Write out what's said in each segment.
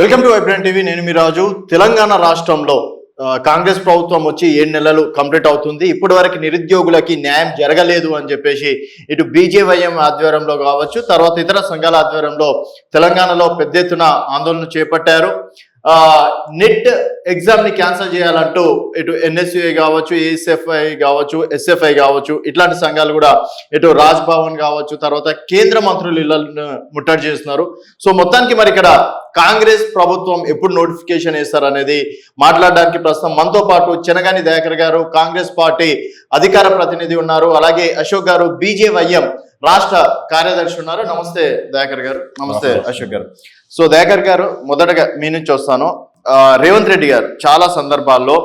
Welcome to vibrant TV. నేను మీ రాజు. తెలంగాణ రాష్ట్రంలో కాంగ్రెస్ ప్రభుత్వం వచ్చి 7 నెలలు కంప్లీట్ అవుతుంది. ఇప్పటి వరకు నిరుద్యోగులకి న్యాయం జరగలేదు అని చెప్పేసి ఇటు బీజేవైఎం ఆధ్వర్యంలో కావచ్చు, తర్వాత ఇతర సంఘాల ఆధ్వర్యంలో తెలంగాణలో పెద్ద ఎత్తున ఆందోళన చేపట్టారు. నెట్ ఎగ్జామ్ ని క్యాన్సిల్ చేయాలంటూ ఇటు ఎన్ఎస్యుఐ కావచ్చు, ఏఎస్ఎఫ్ఐ కావచ్చు, ఎస్ఎఫ్ఐ కావచ్చు, ఇట్లాంటి సంఘాలు కూడా ఇటు రాజ్ భవన్ కావచ్చు, తర్వాత కేంద్ర మంత్రులు ఇళ్లను ముట్టడి చేస్తున్నారు. సో మొత్తానికి మరి ఇక్కడ కాంగ్రెస్ ప్రభుత్వం ఎప్పుడు నోటిఫికేషన్ వేస్తారనేది మాట్లాడడానికి ప్రస్తుతం మనతో పాటు చెనగాని దయాకర్ గారు, కాంగ్రెస్ పార్టీ అధికార ప్రతినిధి ఉన్నారు. అలాగే అశోక్ గారు, బీజేవైఎం రాష్ట్ర కార్యదర్శి ఉన్నారు. నమస్తే దయాకర్ గారు. నమస్తే అశోక్ గారు. సో దయాకర్ గారు, మొదటగా మీ నుంచి వస్తాను. రేవంత్ రెడ్డి గారు చాలా సందర్భాల్లో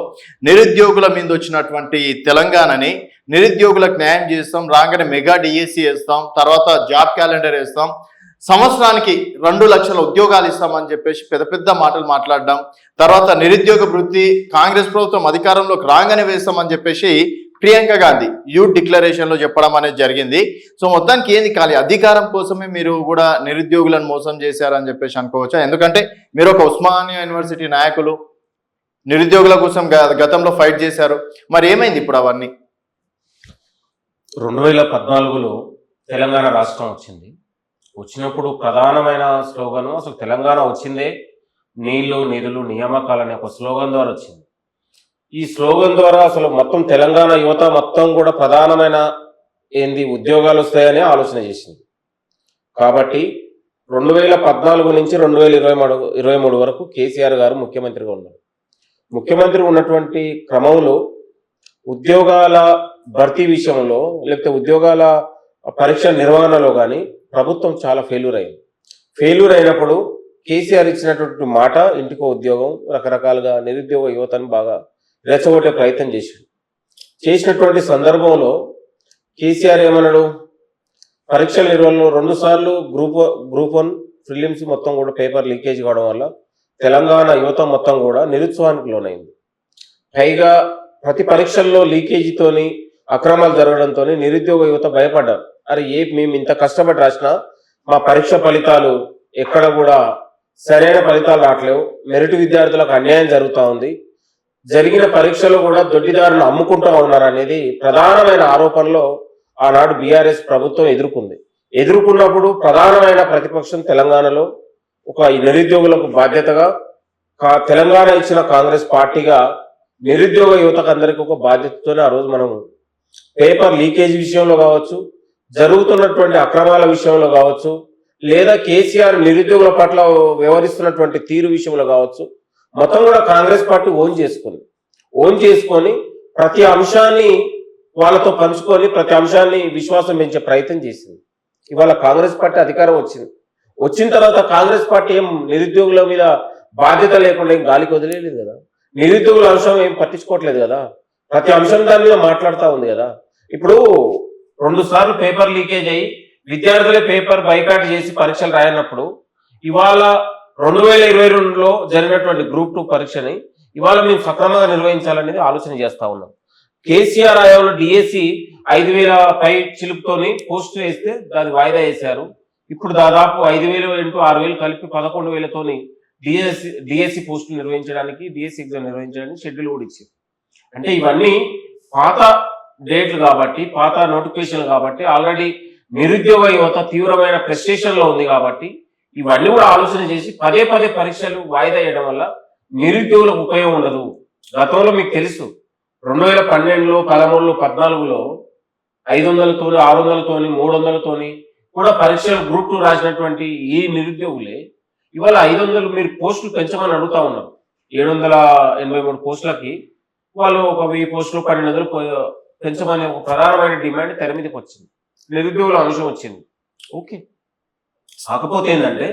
నిరుద్యోగుల మీద వచ్చినటువంటి తెలంగాణని నిరుద్యోగులకు న్యాయం చేస్తాం, రాగానే మెగా డిఎస్సి వేస్తాం, తర్వాత జాబ్ క్యాలెండర్ వేస్తాం, సంవత్సరానికి 2 లక్షల ఉద్యోగాలు ఇస్తామని చెప్పేసి పెద్ద పెద్ద మాటలు మాట్లాడడం, తర్వాత నిరుద్యోగ వృత్తి కాంగ్రెస్ ప్రభుత్వం అధికారంలోకి రాగానే వేస్తామని చెప్పేసి ప్రియాంక గాంధీ యూత్ డిక్లరేషన్ లో చెప్పడం అనేది జరిగింది. సో మొత్తానికి ఏంది ఖాళీ అధికారం కోసమే మీరు కూడా నిరుద్యోగులను మోసం చేశారని చెప్పేసి అనుకోవచ్చా? ఎందుకంటే మీరు ఒక ఉస్మానియా యూనివర్సిటీ నాయకులు, నిరుద్యోగుల కోసం గతంలో ఫైట్ చేశారు. మరి ఏమైంది ఇప్పుడు అవన్నీ? 2014లో తెలంగాణ రాష్ట్రం వచ్చినప్పుడు ప్రధానమైన స్లోగన్ అసలు తెలంగాణ వచ్చిందే నీళ్లు నిధులు నియామకాలు అనే ఒక స్లోగన్ ద్వారా వచ్చింది. ఈ స్లోగన్ ద్వారా అసలు మొత్తం తెలంగాణ యువత మొత్తం కూడా ప్రధానమైన ఉద్యోగాలు వస్తాయని ఆలోచన చేసింది. కాబట్టి 2014 నుంచి 2023 వరకు కేసీఆర్ గారు ముఖ్యమంత్రిగా ఉన్నారు. ముఖ్యమంత్రి ఉన్నటువంటి క్రమంలో ఉద్యోగాల భర్తీ విషయంలో లేకపోతే ఉద్యోగాల పరీక్ష నిర్వహణలో కానీ ప్రభుత్వం చాలా ఫెయిల్యూర్ అయినప్పుడు కేసీఆర్ ఇచ్చినటువంటి మాట ఇంటికో ఉద్యోగం రకరకాలుగా నిరుద్యోగ యువతను బాగా రెచ్చగొట్టే ప్రయత్నం చేసినటువంటి సందర్భంలో కేసీఆర్ ఏమన్నాడు, పరీక్షల నిర్వహణలో 2 సార్లు గ్రూప్ 1 ప్రిలిమ్స్ మొత్తం కూడా పేపర్ లీకేజ్ కావడం వల్ల తెలంగాణ యువత మొత్తం కూడా నిరుత్సాహానికి లోనైంది. పైగా ప్రతి పరీక్షల్లో లీకేజీతోని అక్రమాలు జరగడంతో నిరుద్యోగ యువత భయపడ్డారు. అరే మేము ఇంత కష్టపడి రాసినా మా పరీక్ష ఫలితాలు ఎక్కడ కూడా సరైన ఫలితాలు రావట్లేవు, మెరిట్ విద్యార్థులకు అన్యాయం జరుగుతూ ఉంది, జరిగిన పరీక్షలు కూడా దొడ్డిదారులు అమ్ముకుంటూ ఉన్నారు అనేది ప్రధానమైన ఆరోపణలో ఆనాడు బీఆర్ఎస్ ప్రభుత్వం ఎదుర్కొన్నప్పుడు ప్రధానమైన ప్రతిపక్షం తెలంగాణలో ఒక నిరుద్యోగులకు బాధ్యతగా తెలంగాణ ఇచ్చిన కాంగ్రెస్ పార్టీగా నిరుద్యోగ యువతకు అందరికీ ఒక బాధ్యతతోనే ఆ రోజు మనం పేపర్ లీకేజ్ విషయంలో కావచ్చు, జరుగుతున్నటువంటి అక్రమాల విషయంలో కావచ్చు, లేదా కేసీఆర్ నిరుద్యోగుల పట్ల వ్యవహరిస్తున్నటువంటి తీరు విషయంలో కావచ్చు, మొత్తం కూడా కాంగ్రెస్ పార్టీ ఓన్ చేసుకొని ప్రతి అంశాన్ని వాళ్ళతో పంచుకొని ప్రతి అంశాన్ని విశ్వాసం పెంచే ప్రయత్నం చేసింది. ఇవాళ కాంగ్రెస్ పార్టీ అధికారం వచ్చిన తర్వాత కాంగ్రెస్ పార్టీ ఏం నిరుద్యోగుల మీద బాధ్యత లేకుండా ఏం గాలికి వదిలేదు కదా, నిరుద్యోగుల అంశం ఏం పట్టించుకోవట్లేదు కదా, ప్రతి అంశం దాని మీద మాట్లాడుతూ ఉంది కదా. ఇప్పుడు 2 సార్లు పేపర్ లీకేజ్ అయ్యి విద్యార్థులే పేపర్ బైకాట్ చేసి పరీక్షలు రాయనప్పుడు ఇవాళ 2022లో జరిగినటువంటి గ్రూప్ 2 పరీక్షని ఇవాళ మేము సక్రమంగా నిర్వహించాలనేది ఆలోచన చేస్తా ఉన్నాం. కేసీఆర్ హయాంలో డిఎస్సి 5,000 పై చిలుపుతోని పోస్ట్ వేస్తే దాన్ని వాయిదా వేశారు. ఇప్పుడు దాదాపు 5,000 × 6,000 కలిపి 11,000తోని డిఎస్సి పోస్టులు నిర్వహించడానికి, డిఎస్సి ఎగ్జామ్ నిర్వహించడానికి షెడ్యూల్ కూడా ఇచ్చారు. అంటే ఇవన్నీ పాత డేట్లు కాబట్టి, పాత నోటిఫికేషన్లు కాబట్టి, ఆల్రెడీ నిరుద్యోగ యువత తీవ్రమైన ఫ్రస్ట్రేషన్ లో ఉంది కాబట్టి ఇవన్నీ కూడా ఆలోచన చేసి పదే పరీక్షలు వాయిదా వేయడం వల్ల నిరుద్యోగులకు ఉపయోగం ఉండదు. గతంలో మీకు తెలుసు 2012లో 13లో 14లో 500తోని 600తోని 300తోని కూడా పరీక్షలు గ్రూప్ 2 రాసినటువంటి ఈ నిరుద్యోగులే ఇవాళ 500 మీరు పోస్టులు పెంచమని అడుగుతా ఉన్నారు. 783 పోస్టులకి వాళ్ళు ఒక 1000 పోస్టులు 1200 పెంచమనే ఒక ప్రధానమైన డిమాండ్ తెర మీదకి వచ్చింది, నిరుద్యోగుల అంశం వచ్చింది. ఓకే, కాకపోతే ఏంటంటే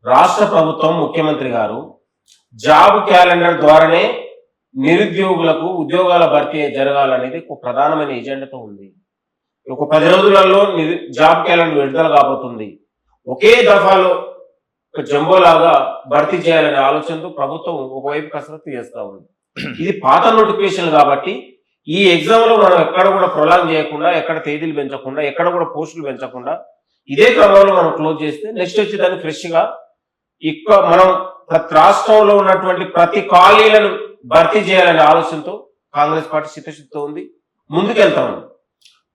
రాష్ట్ర ప్రభుత్వం ముఖ్యమంత్రి గారు జాబ్ క్యాలెండర్ ద్వారానే నిరుద్యోగులకు ఉద్యోగాల భర్తీ జరగాలనేది ఒక ప్రధానమైన ఎజెండాతో ఉంది. ఒక 10 రోజులలో జాబ్ క్యాలెండర్ విడుదల కాబోతుంది. ఒకే దఫాలో ఒక జంబోలాగా భర్తీ చేయాలనే ఆలోచనతో ప్రభుత్వం ఒకవైపు కసరత్తు చేస్తూ ఉంది. ఇది పాత నోటిఫికేషన్ కాబట్టి ఈ ఎగ్జామ్ లో మనం ఎక్కడ కూడా ప్రొలాంగ్ చేయకుండా, ఎక్కడ తేదీలు పెంచకుండా, ఎక్కడ కూడా పోస్టులు పెంచకుండా ఇదే క్రమంలో మనం క్లోజ్ చేస్తే నెక్స్ట్ వచ్చి దాన్ని ఫ్రెష్ గా మనం ప్రతి రాష్ట్రంలో ఉన్నటువంటి ప్రతి ఖాళీలను భర్తీ చేయాలనే ఆలోచనతో కాంగ్రెస్ పార్టీ చిత్తశుద్ధితో ఉంది, ముందుకెళ్తా ఉంది.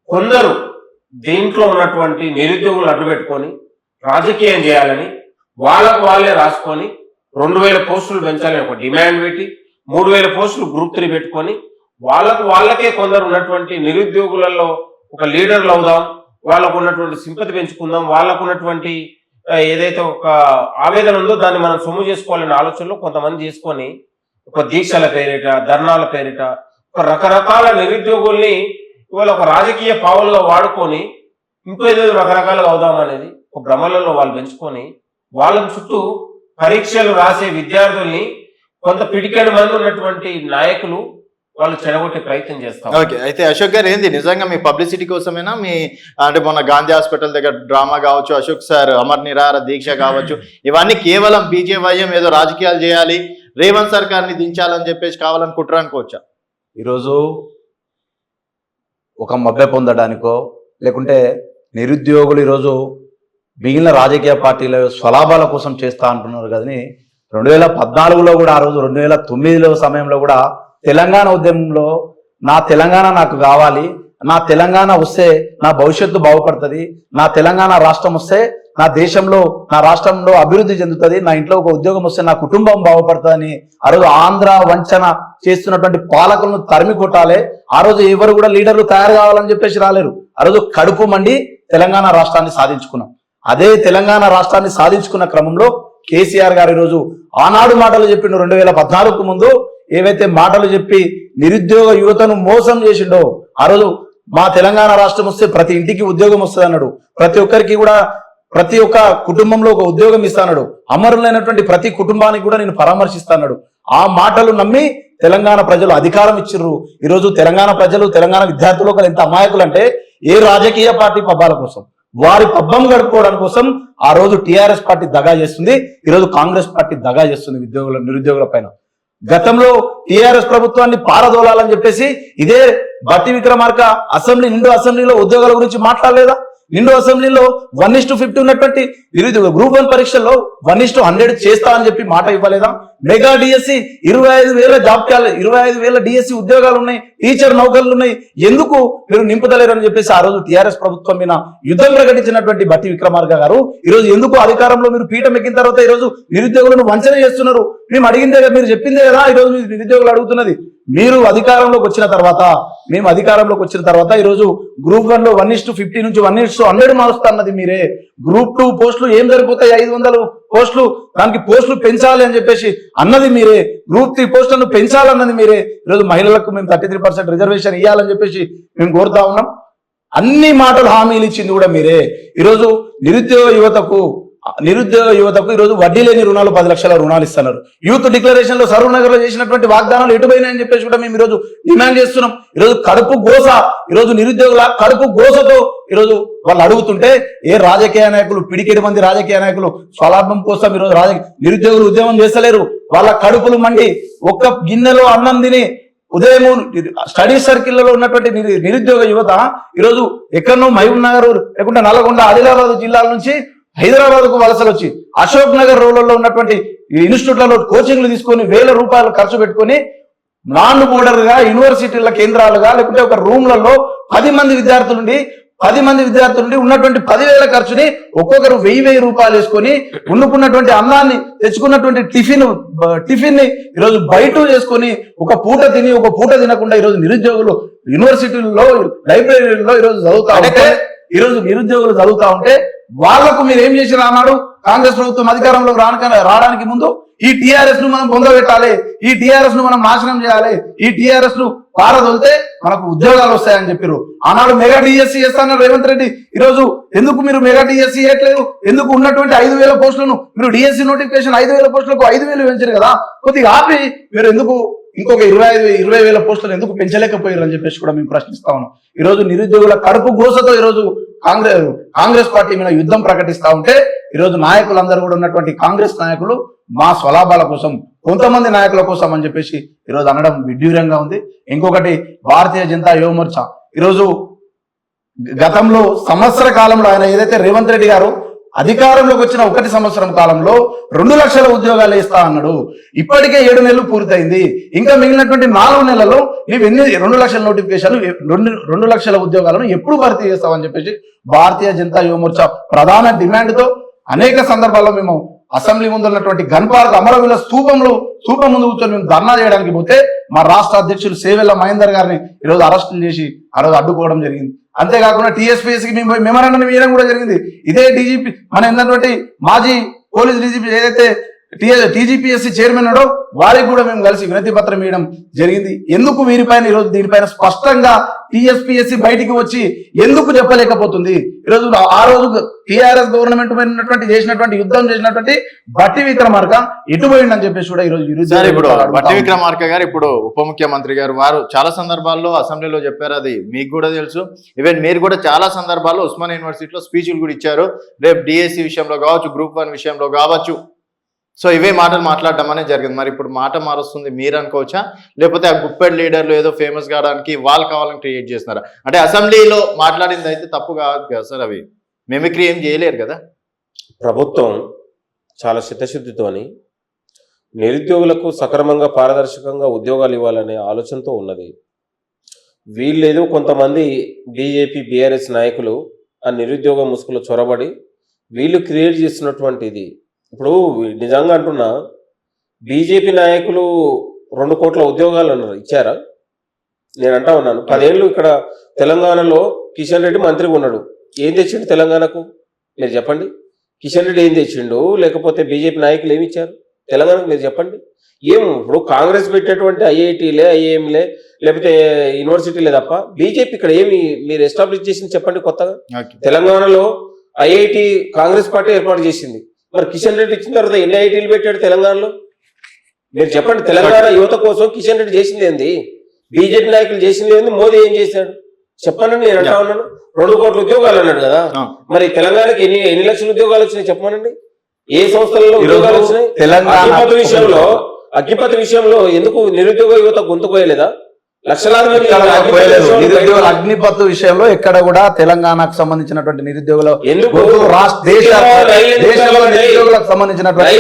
కొందరు దీంట్లో ఉన్నటువంటి నిరుద్యోగులు అడ్డుపెట్టుకొని రాజకీయం చేయాలని వాళ్ళకు వాళ్ళే రాసుకొని 2000 పోస్టులు పెంచాలని ఒక డిమాండ్ పెట్టి 3000 పోస్టులు గ్రూప్ 3 పెట్టుకొని వాళ్ళకే కొందరు ఉన్నటువంటి నిరుద్యోగులలో ఒక లీడర్లు అవుదాం, వాళ్ళకు ఉన్నటువంటి సింపతి పెంచుకుందాం, వాళ్ళకు ఉన్నటువంటి ఏదైతే ఒక ఆవేదన ఉందో దాన్ని మనం సొమ్ము చేసుకోవాలనే ఆలోచనలో కొంతమంది చేసుకొని ఒక దీక్షల పేరిట, ధర్నాల పేరిట ఒక రకరకాల నిరుద్యోగుల్ని ఇవాళ ఒక రాజకీయ పావులుగా వాడుకొని ఇంకో ఏదో రకరకాలుగా అవుదామనేది ఒక భ్రమలలో వాళ్ళు పెంచుకొని వాళ్ళ చుట్టూ పరీక్షలు రాసే విద్యార్థుల్ని కొంత పిడికెడు మంది ఉన్నటువంటి నాయకులు వాళ్ళు చెడగొట్టే ప్రయత్నం చేస్తారు. ఓకే, అయితే అశోక్ గారు ఏంది నిజంగా మీ పబ్లిసిటీ కోసమేనా? మీ అంటే మొన్న గాంధీ హాస్పిటల్ దగ్గర డ్రామా కావచ్చు, అశోక్ సార్ అమర్ నిరాహార దీక్ష కావచ్చు, ఇవన్నీ కేవలం బీజేవైఎం ఏదో రాజకీయాలు చేయాలి, రేవంత్ సర్కార్ని దించాలని చెప్పేసి కావాలని కుట్ర అనుకోవచ్చా? ఈరోజు ఒక మభ్య పొందడానికో లేకుంటే నిరుద్యోగులు ఈరోజు మిగిలిన రాజకీయ పార్టీల స్వలాభాల కోసం చేస్తా అంటున్నారు. కానీ 2014లో కూడా, ఆ రోజు 2009లో సమయంలో కూడా తెలంగాణ ఉద్యమంలో నా తెలంగాణ నాకు కావాలి, నా తెలంగాణ వస్తే నా భవిష్యత్తు బాగుపడుతుంది, నా తెలంగాణ రాష్ట్రం వస్తే నా దేశంలో నా రాష్ట్రంలో అభివృద్ధి చెందుతుంది, నా ఇంట్లో ఒక ఉద్యోగం వస్తే నా కుటుంబం బాగుపడుతుందని ఆ రోజు ఆంధ్ర వంచన చేస్తున్నటువంటి పాలకులను తరిమి కొట్టాలి. ఆ రోజు ఎవరు కూడా లీడర్లు తయారు కావాలని చెప్పేసి రాలేరు. ఆ రోజు కడుపు మండి తెలంగాణ రాష్ట్రాన్ని సాధించుకున్నాం. అదే తెలంగాణ రాష్ట్రాన్ని సాధించుకున్న క్రమంలో కేసీఆర్ గారు ఈరోజు ఆనాడు మాటలు చెప్పిండు. 2014కు ముందు ఏవైతే మాటలు చెప్పి నిరుద్యోగ యువతను మోసం చేసిండో, ఆ రోజు మా తెలంగాణ రాష్ట్రం వస్తే ప్రతి ఇంటికి ఉద్యోగం వస్తుంది అన్నాడు, ప్రతి ఒక్కరికి కూడా ప్రతి ఒక్క కుటుంబంలో ఒక ఉద్యోగం ఇస్తాడు, అమరులైనటువంటి ప్రతి కుటుంబానికి కూడా నేను పరామర్శిస్తాడు. ఆ మాటలు నమ్మి తెలంగాణ ప్రజలు అధికారం ఇచ్చిర్రు. ఈరోజు తెలంగాణ ప్రజలు, తెలంగాణ విద్యార్థులు ఎంత అమాయకులు అంటే, ఏ రాజకీయ పార్టీ పబ్బాల కోసం, వారి పబ్బం గడుపుకోవడం కోసం ఆ రోజు టీఆర్ఎస్ పార్టీ దగా చేస్తుంది, ఈరోజు కాంగ్రెస్ పార్టీ దగా చేస్తుంది నిరుద్యోగుల పైన. గతంలో టీఆర్ఎస్ ప్రభుత్వాన్ని పారదోలాలని చెప్పేసి ఇదే బట్టి విక్రమార్క నిండు అసెంబ్లీలో ఉద్యోగాల గురించి మాట్లాడలేదా? నిండు అసెంబ్లీలో 1:50 ఉన్నటువంటి నిరుద్యోగ గ్రూప్ 1 పరీక్షల్లో 1:100 చేస్తా అని చెప్పి మాట ఇవ్వలేదా? మెగా డిఎస్సి 25,000 జాబ్ 25,000 డిఎస్సి ఉద్యోగాలు ఉన్నాయి, టీచర్ నౌకర్లు ఉన్నాయి, ఎందుకు మీరు నింపుతలేరు అని చెప్పేసి ఆ రోజు టీఆర్ఎస్ ప్రభుత్వం మీద యుద్ధం ప్రకటించినటువంటి బట్టి విక్రమార్క గారు ఈరోజు ఎందుకు అధికారంలో మీరు పీఠం ఎక్కిన తర్వాత ఈరోజు నిరుద్యోగులను వంచన చేస్తున్నారు? మేము అడిగిందే కదా, మీరు చెప్పిందే కదా ఈరోజు మీరు నిరుద్యోగులు అడుగుతున్నది. మేము అధికారంలోకి వచ్చిన తర్వాత ఈరోజు గ్రూప్ 1లో 1:50 నుంచి 1:100 మారుస్తా అన్నది మీరే. గ్రూప్ 2 పోస్టులు ఏం సరిపోతాయి, 500 పోస్టులు, దానికి పోస్టులు పెంచాలి అని చెప్పేసి అన్నది మీరే. గ్రూప్ 3 పోస్టులను పెంచాలన్నది మీరే. ఈరోజు మహిళలకు మేము 33% రిజర్వేషన్ ఇవ్వాలని చెప్పేసి మేము కోరుతా ఉన్నాం. అన్ని మాటలు హామీలు ఇచ్చింది కూడా మీరే. ఈరోజు నిరుద్యోగ యువతకు ఈరోజు వడ్డీ లేని రుణాలు 10 లక్షల రుణాలు ఇస్తున్నారు. యూత్ డిక్లరేషన్ లో సరూర్ నగర్ లో చేసినటువంటి వాగ్దానాలు ఎటుపోయినాయని చెప్పేసి కూడా మేము ఈరోజు డిమాండ్ చేస్తున్నాం. ఈరోజు నిరుద్యోగుల కడుపు గోసతో ఈరోజు వాళ్ళు అడుగుతుంటే ఏ రాజకీయ నాయకులు, పిడికేడు మంది రాజకీయ నాయకులు స్వలాభం కోసం ఈరోజు నిరుద్యోగులు ఉద్యమం చేస్తలేరు. వాళ్ళ కడుపులు మండి ఒక్క గిన్నెలో అన్నం తిని ఉదయం స్టడీ సర్కిళ్లలో ఉన్నటువంటి నిరుద్యోగ యువత ఈరోజు ఎక్కడనో మహబూబ్ నగర్ లేకుంటే నల్గొండ, ఆదిలాబాద్ జిల్లాల నుంచి హైదరాబాద్ కు వలసలు వచ్చి అశోక్ నగర్ రోడ్లలో ఉన్నటువంటి ఇన్స్టిట్యూట్లలో కోచింగ్లు తీసుకొని 1000 రూపాయలు ఖర్చు పెట్టుకుని నాన్ బోర్డర్ గా యూనివర్సిటీల కేంద్రాలుగా లేకుంటే ఒక రూమ్లలో 10 మంది విద్యార్థుల నుండి ఉన్నటువంటి 10,000 ఖర్చుని ఒక్కొక్కరు 1000 రూపాయలు వేసుకొని వండుకున్నటువంటి అన్నాన్ని తెచ్చుకున్నటువంటి టిఫిన్ ని ఈరోజు బయట చేసుకొని ఒక పూట తిని ఒక పూట తినకుండా ఈరోజు నిరుద్యోగులు యూనివర్సిటీల్లో, లైబ్రరీలో ఈరోజు నిరుద్యోగులు చదువుతా ఉంటే వాళ్లకు మీరు ఏం చేసి రానాడు? కాంగ్రెస్ ప్రభుత్వం అధికారంలోకి రావడానికి ముందు ఈ టీఆర్ఎస్ ను మనం పొందబెట్టాలి, ఈ టీఆర్ఎస్ ను మనం నాశనం చేయాలి, ఈ టీఆర్ఎస్ ను పారదొలితే మనకు ఉద్యోగాలు వస్తాయని చెప్పారు. ఆనాడు మెగా డిఎస్సి చేస్తాన్నారు రేవంత్ రెడ్డి. ఈరోజు ఎందుకు మీరు మెగా డిఎస్సి చేయట్లేదు? ఎందుకు ఉన్నటువంటి 5,000 పోస్టులను మీరు డిఎస్సి నోటిఫికేషన్ 5,000 పోస్టులకు 5,000 పెంచారు కదా, కొద్దిగా ఆపి మీరు ఎందుకు ఇంకొక 20,000 పోస్టులు ఎందుకు పెంచలేకపోయారు అని చెప్పేసి కూడా మేము ప్రశ్నిస్తా ఉన్నాం. ఈరోజు నిరుద్యోగుల కడుపు గోసతో ఈరోజు కాంగ్రెస్ పార్టీ మీద యుద్ధం ప్రకటిస్తా ఉంటే ఈరోజు నాయకులందరూ కూడా ఉన్నటువంటి కాంగ్రెస్ నాయకులు మా స్వలాభాల కోసం, కొంతమంది నాయకుల కోసం అని చెప్పేసి ఈరోజు అనడం విడ్డూరంగా ఉంది. ఇంకొకటి భారతీయ జనతా యువ మోర్చా ఈరోజు గతంలో సంవత్సర కాలంలో ఆయన ఏదైతే రేవంత్ రెడ్డి గారు అధికారంలోకి వచ్చిన 1 సంవత్సరం కాలంలో 2 లక్షల ఉద్యోగాలు ఇస్తా అన్నాడు. ఇప్పటికే 7 నెలలు పూర్తయింది. ఇంకా మిగిలినటువంటి 4 నెలల్లో నీవు 2 లక్షల నోటిఫికేషన్లు 2 లక్షల ఉద్యోగాలను ఎప్పుడు భర్తీ చేస్తావని చెప్పేసి భారతీయ జనతా యువ మోర్చా ప్రధాన డిమాండ్తో అనేక సందర్భాల్లో మేము అసెంబ్లీ ముందు ఉన్నటువంటి గన్పార్క్ అమరవీరుల స్థూపం ముందు కూర్చొని మేము ధర్నా చేయడానికి పోతే మా రాష్ట్ర అధ్యక్షులు సేవెల్ల మహేందర్ గారిని ఈరోజు అరెస్టులు చేసి ఆ రోజు అడ్డుకోవడం జరిగింది. అంతేకాకుండా టీఎస్పీఎస్కి మేము మెమరాండం వేయడం కూడా జరిగింది. ఇదే డీజీపీ మన ఏంటంటే మాజీ పోలీస్ డీజీపీ ఏదైతే టీజీపీఎస్సీ చైర్మన్ ఉన్నాడో వారికి కూడా మేము కలిసి వినతి పత్రం ఇవ్వడం జరిగింది. ఎందుకు వీరిపైన ఈరోజు దీనిపైన స్పష్టంగా టీఎస్పీఎస్సీ బయటికి వచ్చి ఎందుకు చెప్పలేకపోతుంది? ఈరోజు ఆ రోజు టీఆర్ఎస్ గవర్నమెంట్ పైన చేసినటువంటి యుద్ధం చేసినటువంటి బట్టి విక్రమార్క ఎటు పోయిందని చెప్పేసి కూడా ఈరోజు ఇప్పుడు బట్టి విక్రమార్క గారు ఇప్పుడు ఉప ముఖ్యమంత్రి గారు వారు చాలా సందర్భాల్లో అసెంబ్లీలో చెప్పారు, అది మీకు కూడా తెలుసు. ఈవెన్ మీరు కూడా చాలా సందర్భాల్లో ఉస్మానియా యూనివర్సిటీలో స్పీచ్లు కూడా ఇచ్చారు. రేపు డిఎస్సి విషయంలో కావచ్చు, గ్రూప్ 1 విషయంలో కావచ్చు. సో ఇవే మాటలు మాట్లాడడం అనేది జరిగింది. మరి ఇప్పుడు మాట మారుస్తుంది మీరు అనుకోవచ్చా, లేకపోతే ఆ గుప్పెడ్ లీడర్లు ఏదో ఫేమస్ కావడానికి వాళ్ళు కావాలని క్రియేట్ చేస్తున్నారా? అంటే అసెంబ్లీలో మాట్లాడింది అయితే తప్పు కాదు కదా సార్, అవి మిమిక్రీ ఏం చేయలేరు కదా. ప్రభుత్వం చాలా చిత్తశుద్ధితోని నిరుద్యోగులకు సక్రమంగా పారదర్శకంగా ఉద్యోగాలు ఇవ్వాలనే ఆలోచనతో ఉన్నది. వీళ్ళేదో కొంతమంది బీజేపీ బీఆర్ఎస్ నాయకులు ఆ నిరుద్యోగ ముసుగులో చొరబడి వీళ్ళు క్రియేట్ చేస్తున్నటువంటి ఇది. ఇప్పుడు నిజంగా అంటున్నా, బీజేపీ నాయకులు 2 కోట్ల ఉద్యోగాలు అన్నారు, ఇచ్చారా? నేను అంటా ఉన్నాను, 10 ఏళ్ళు ఇక్కడ తెలంగాణలో కిషన్ రెడ్డి మంత్రిగా ఉన్నాడు. ఏం తెచ్చిండు తెలంగాణకు? మీరు చెప్పండి. కిషన్ రెడ్డి ఏం తెచ్చిండు? లేకపోతే బీజేపీ నాయకులు ఏమి ఇచ్చారు తెలంగాణకు? మీరు చెప్పండి. ఏం ఇప్పుడు కాంగ్రెస్ పెట్టేటువంటి ఐఐటీలే, ఐఏఎంలే, లేకపోతే యూనివర్సిటీలే తప్ప బీజేపీ ఇక్కడ ఏమి మీరు ఎస్టాబ్లిష్ చేసింది చెప్పండి కొత్తగా? తెలంగాణలో ఐఐటి కాంగ్రెస్ పార్టీ ఏర్పాటు చేసింది. మరి కిషన్ రెడ్డి ఇచ్చిన తర్వాత ఎన్ని ఐఐటీలు పెట్టాడు తెలంగాణలో? మీరు చెప్పండి. తెలంగాణ యువత కోసం కిషన్ రెడ్డి చేసింది ఏంది? బీజేపీ నాయకులు చేసింది ఏంది? మోదీ ఏం చేశాడు చెప్పానండి. నేను అంటా ఉన్నాను 2 కోట్ల ఉద్యోగాలు అన్నాడు కదా. మరి తెలంగాణకి ఎన్ని లక్షల ఉద్యోగాలు వచ్చినాయి చెప్పమనండి. ఏ సంస్థలలో ఉద్యోగాలు వచ్చినాయి? అగ్నిపథ్ విషయంలో ఎందుకు నిరుద్యోగ యువత గొంతుకోయలేదా? లక్షలాది మంది నిరుద్యోగుల అగ్నిపథ్ విషయంలో ఎక్కడ కూడా తెలంగాణకు సంబంధించినటువంటి నిరుద్యోగులు నిరుద్యోగులకు సంబంధించినటువంటి